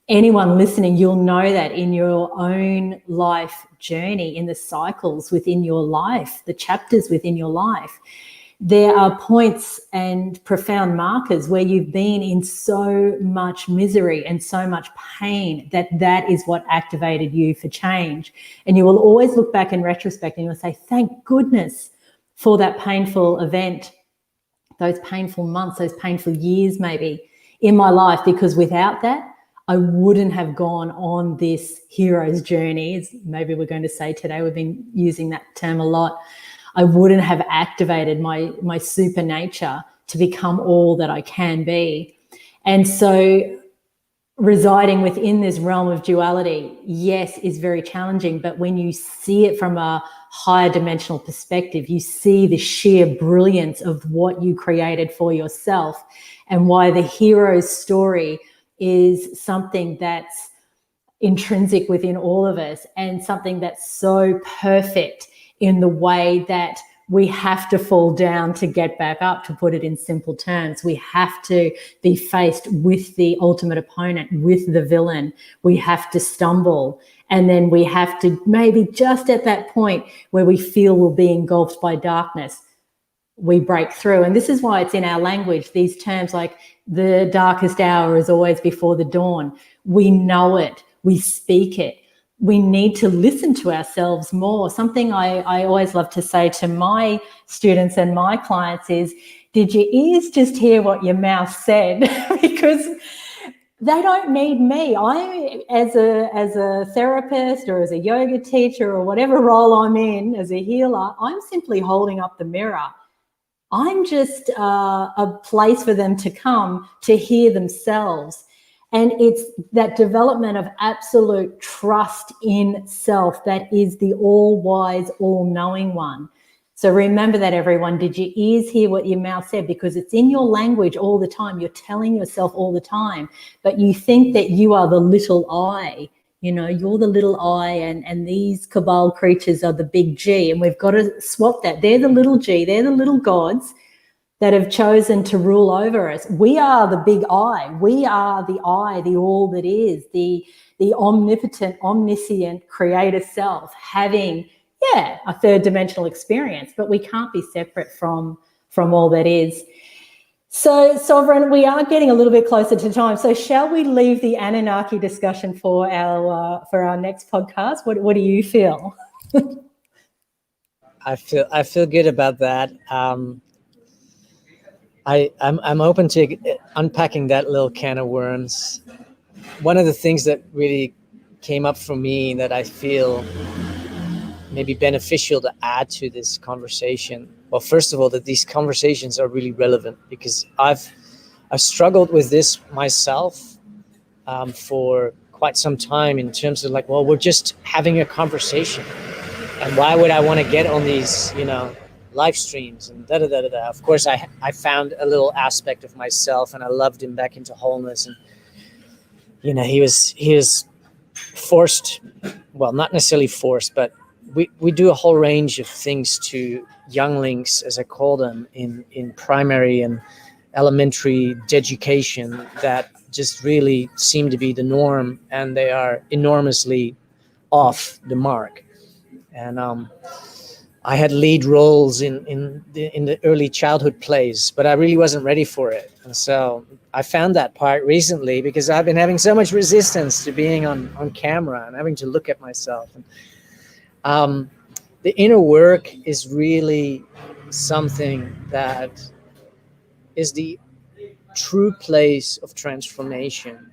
anyone listening, you'll know that in your own life journey, in the cycles within your life, the chapters within your life, there are points and profound markers where you've been in so much misery and so much pain that is what activated you for change. And you will always look back in retrospect and you'll say, thank goodness for that painful event, those painful months, those painful years maybe in my life, because without that, I wouldn't have gone on this hero's journey, as maybe we're going to say today. We've been using that term a lot. I wouldn't have activated my super nature to become all that I can be. And so residing within this realm of duality, yes, is very challenging. But when you see it from a higher dimensional perspective, you see the sheer brilliance of what you created for yourself, and why the hero's story is something that's intrinsic within all of us, and something that's so perfect in the way that we have to fall down to get back up, to put it in simple terms. We have to be faced with the ultimate opponent, with the villain. We have to stumble. And then we have to, maybe just at that point where we feel we'll be engulfed by darkness, we break through. And this is why it's in our language, these terms like the darkest hour is always before the dawn. We know it. We speak it. We need to listen to ourselves more. Something I always love to say to my students and my clients is, did your ears just hear what your mouth said? Because they don't need me. I, as a therapist or as a yoga teacher or whatever role I'm in as a healer, I'm simply holding up the mirror. I'm just a place for them to come to hear themselves. And it's that development of absolute trust in self that is the all-wise, all-knowing one. So remember that, everyone. Did your ears hear what your mouth said? Because it's in your language all the time. You're telling yourself all the time. But you think that you are the little I. You know, you're the little I, and these cabal creatures are the big G. And we've got to swap that. They're the little G. They're the little gods that have chosen to rule over us. We are the big I. We are the I, the all that is, the omnipotent, omniscient creator self, having, a third dimensional experience, but we can't be separate from all that is. So, Sovereign, we are getting a little bit closer to time. So shall we leave the Anunnaki discussion for our next podcast? What do you feel? I feel good about that. I'm open to unpacking that little can of worms. One of the things that really came up for me that I feel maybe beneficial to add to this conversation. Well, first of all, that these conversations are really relevant, because I've struggled with this myself for quite some time, in terms of like, well, we're just having a conversation, and why would I want to get on these, live streams and da da da da. Of course, I found a little aspect of myself, and I loved him back into wholeness, and he was forced, well, not necessarily forced, but we do a whole range of things to younglings, as I call them, in primary and elementary education, that just really seem to be the norm, and they are enormously off the mark. And I had lead roles in the early childhood plays, but I really wasn't ready for it. And so I found that part recently, because I've been having so much resistance to being on camera and having to look at myself. And, the inner work is really something that is the true place of transformation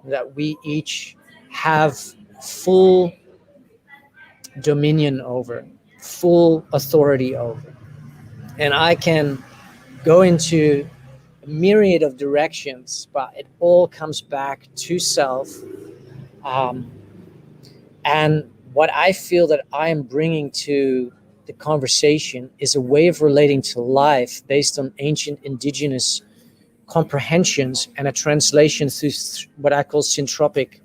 that we each have full dominion over, full authority over. And I can go into a myriad of directions, but it all comes back to self. And what I feel that I am bringing to the conversation is a way of relating to life based on ancient indigenous comprehensions, and a translation through what I call syntropic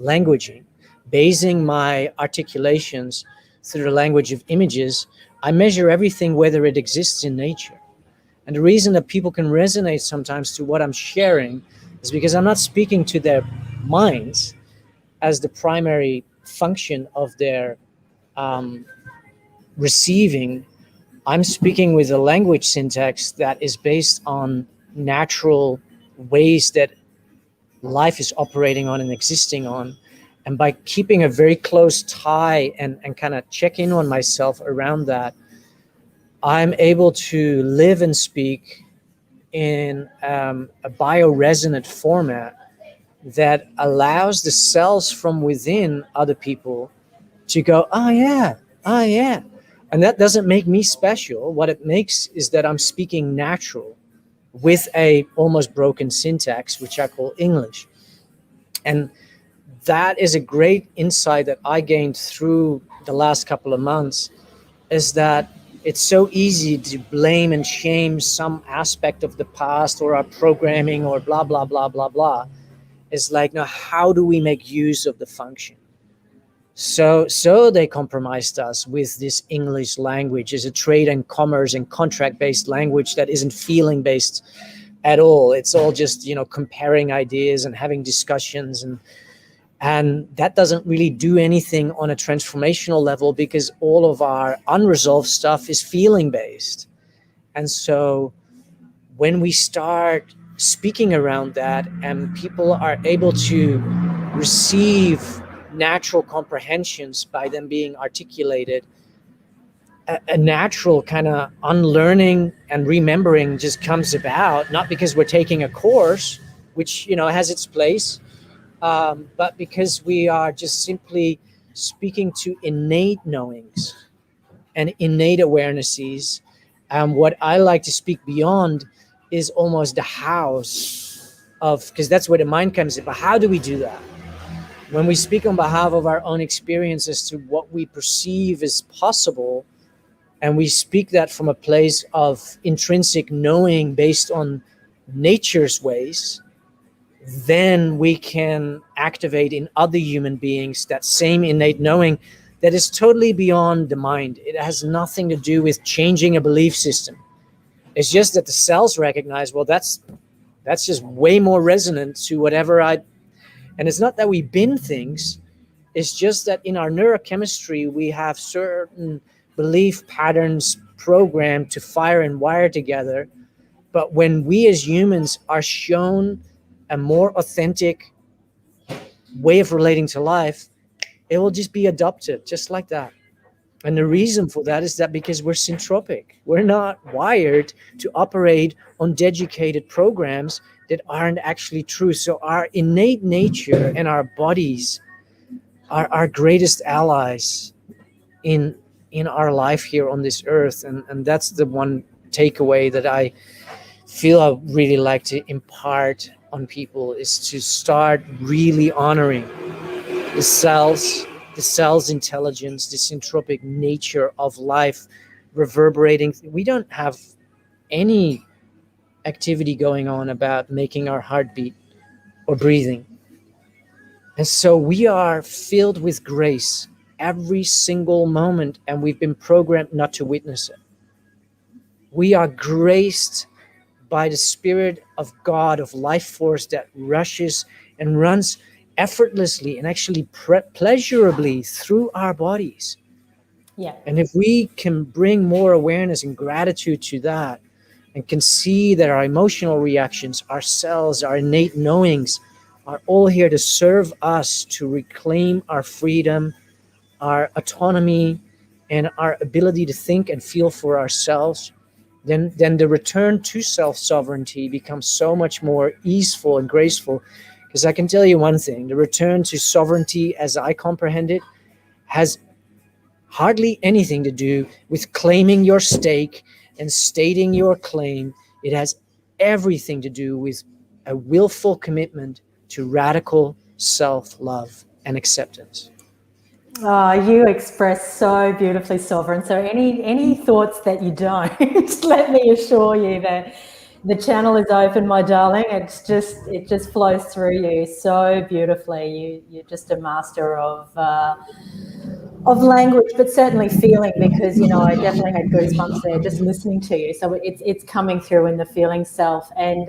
languaging, basing my articulations through the language of images. I measure everything whether it exists in nature. And the reason that people can resonate sometimes to what I'm sharing is because I'm not speaking to their minds as the primary function of their receiving. I'm speaking with a language syntax that is based on natural ways that life is operating on and existing on. And by keeping a very close tie and kind of check in on myself around that, I'm able to live and speak in a bioresonant format that allows the cells from within other people to go, oh yeah, oh yeah. And that doesn't make me special. What it makes is that I'm speaking natural with a almost broken syntax, which I call English. And that is a great insight that I gained through the last couple of months, is that it's so easy to blame and shame some aspect of the past or our programming or blah, blah, blah, blah, blah. It's like, now, how do we make use of the function? So they compromised us with this English language as a trade and commerce and contract-based language that isn't feeling-based at all. It's all just, comparing ideas and having discussions, and that doesn't really do anything on a transformational level, because all of our unresolved stuff is feeling-based. And so when we start speaking around that and people are able to receive natural comprehensions by them being articulated, a natural kind of unlearning and remembering just comes about, not because we're taking a course, which has its place, but because we are just simply speaking to innate knowings and innate awarenesses. And what I like to speak beyond is almost the hows of, because that's where the mind comes in. But how do we do that? When we speak on behalf of our own experiences to what we perceive as possible, and we speak that from a place of intrinsic knowing based on nature's ways, then we can activate in other human beings that same innate knowing that is totally beyond the mind. It has nothing to do with changing a belief system. It's just that the cells recognize, well, that's just way more resonant to whatever and it's not that we bin things. It's just that in our neurochemistry, we have certain belief patterns programmed to fire and wire together. But when we as humans are shown a more authentic way of relating to life, it will just be adopted just like that. And the reason for that is that because we're syntropic. We're not wired to operate on dedicated programs that aren't actually true. So our innate nature and our bodies are our greatest allies in our life here on this earth. And that's the one takeaway that I feel I really like to impart on people, is to start really honoring the cell's intelligence, the syntropic nature of life reverberating. We don't have any activity going on about making our heart beat or breathing. And so we are filled with grace every single moment, and we've been programmed not to witness it. We are graced by the Spirit of God, of life force that rushes and runs effortlessly and actually pleasurably through our bodies. Yeah. And if we can bring more awareness and gratitude to that, and can see that our emotional reactions, our cells, our innate knowings are all here to serve us to reclaim our freedom, our autonomy, and our ability to think and feel for ourselves, then the return to self-sovereignty becomes so much more easeful and graceful. Because I can tell you one thing, the return to sovereignty as I comprehend it has hardly anything to do with claiming your stake and stating your claim. It has everything to do with a willful commitment to radical self-love and acceptance. Oh, you express so beautifully, Sovereign. So any thoughts that you don't, let me assure you that the channel is open, my darling. It just flows through you so beautifully. You're just a master of language, but certainly feeling, because I definitely had goosebumps there just listening to you. So it's coming through in the feeling self. And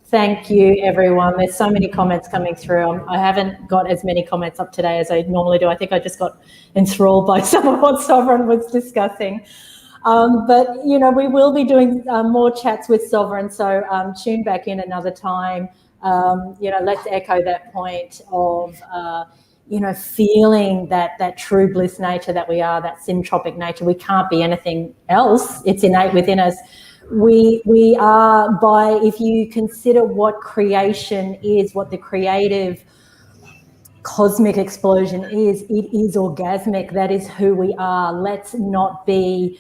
thank you, everyone. There's so many comments coming through. I haven't got as many comments up today as I normally do. I think I just got enthralled by some of what Sovereign was discussing. But we will be doing more chats with Sovereign. So tune back in another time. Let's echo that point of feeling that true bliss nature that we are, that syntropic nature. We can't be anything else. It's innate within us. we are, by, if you consider what creation is, what the creative cosmic explosion is, it is orgasmic. That is who we are. Let's not be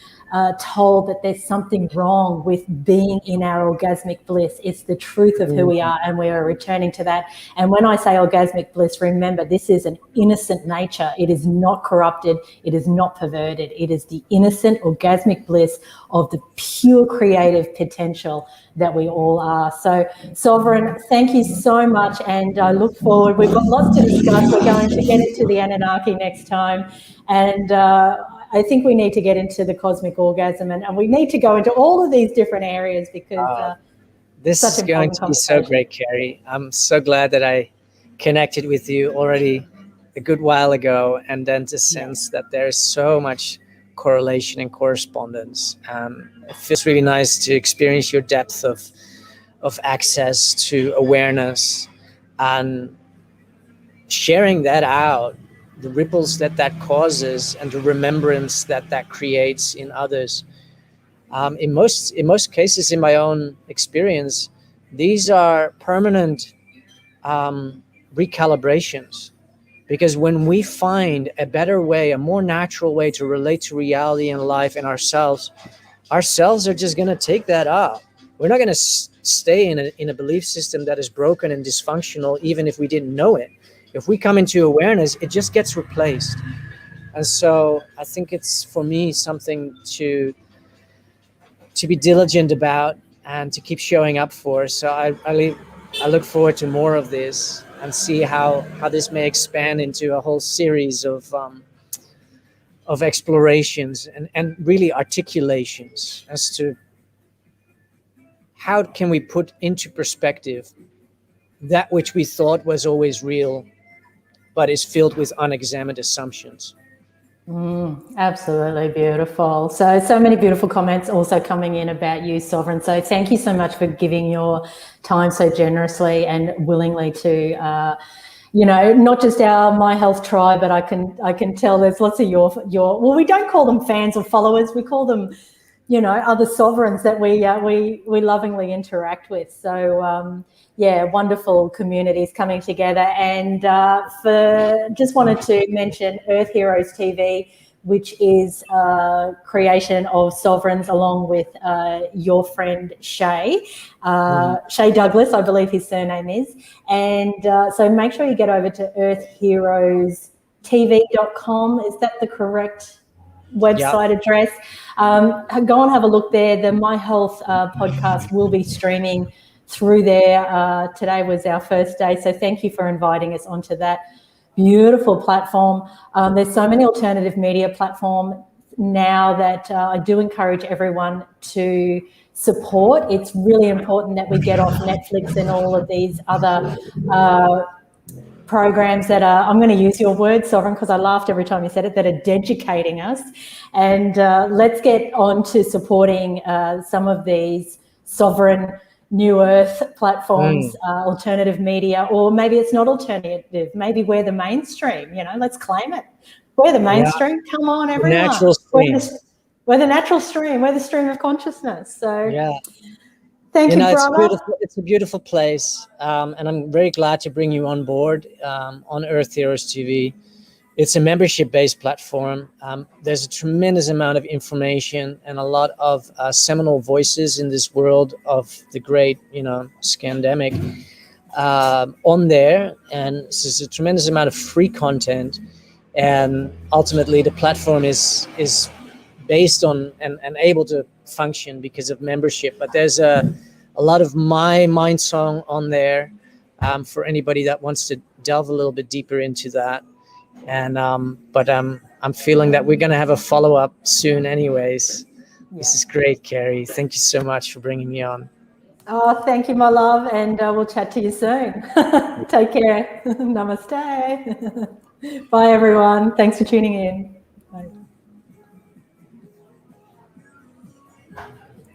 told that there's something wrong with being in our orgasmic bliss. It's the truth of who we are, and we are returning to that. And when I say orgasmic bliss, remember, this is an innocent nature. It is not corrupted. It is not perverted. It is the innocent orgasmic bliss of the pure creative potential that we all are. So, Sovereign, thank you so much, and I look forward. We've got lots to discuss. We're going to get into the Anunnaki next time, and I think we need to get into the cosmic orgasm, and we need to go into all of these different areas, because this is going to be so great, Carrie. I'm so glad that I connected with you already a good while ago, and then to sense that there's so much correlation and correspondence. It feels really nice to experience your depth of access to awareness, and sharing that out, the ripples that causes, and the remembrance that creates in others. In most cases, in my own experience, these are permanent recalibrations. Because when we find a better way, a more natural way to relate to reality and life and ourselves are just going to take that up. We're not going to stay in a belief system that is broken and dysfunctional, even if we didn't know it. If we come into awareness, it just gets replaced. And so I think it's, for me, something to be diligent about and to keep showing up for. So I look forward to more of this, and see how this may expand into a whole series of explorations and really articulations as to how can we put into perspective that which we thought was always real, but is filled with unexamined assumptions. Absolutely beautiful. So many beautiful comments also coming in about you, Sovereign. So thank you so much for giving your time so generously and willingly to, not just our My Health tribe, but I can tell there's lots of your. Well, we don't call them fans or followers. We call them, other sovereigns that we lovingly interact with. So wonderful communities coming together. And just wanted to mention Earth Heroes TV, which is a creation of Sovereigns along with your friend Shay. Shay Douglas, I believe his surname is. And so make sure you get over to earthheroestv.com. Is that the correct website address? Go and have a look there. The My Health podcast will be streaming through there. Today was our first day, so thank you for inviting us onto that beautiful platform. There's so many alternative media platforms now that I do encourage everyone to support. It's really important that we get off Netflix and all of these other programs that are, I'm going to use your word, Sovereign, because I laughed every time you said it, that are deducating us. And let's get on to supporting some of these sovereign New Earth platforms, alternative media, or maybe it's not alternative. Maybe we're the mainstream, let's claim it. We're the mainstream. Yeah. Come on, everyone. Natural stream. We're the natural stream. We're the stream of consciousness. So thank you, brother. It's a beautiful place. And I'm very glad to bring you on board on Earth Heroes TV. It's a membership-based platform. There's a tremendous amount of information and a lot of seminal voices in this world of the great, scandemic on there. And there's a tremendous amount of free content. And ultimately, the platform is based on and able to function because of membership. But there's a lot of my mind song on there for anybody that wants to delve a little bit deeper into that. And but I'm feeling that we're going to have a follow-up soon anyways. This is great, Carrie. Thank you so much for bringing me on. Oh, thank you, my love, and we'll chat to you soon. Take care. Namaste. Bye, everyone. Thanks for tuning in.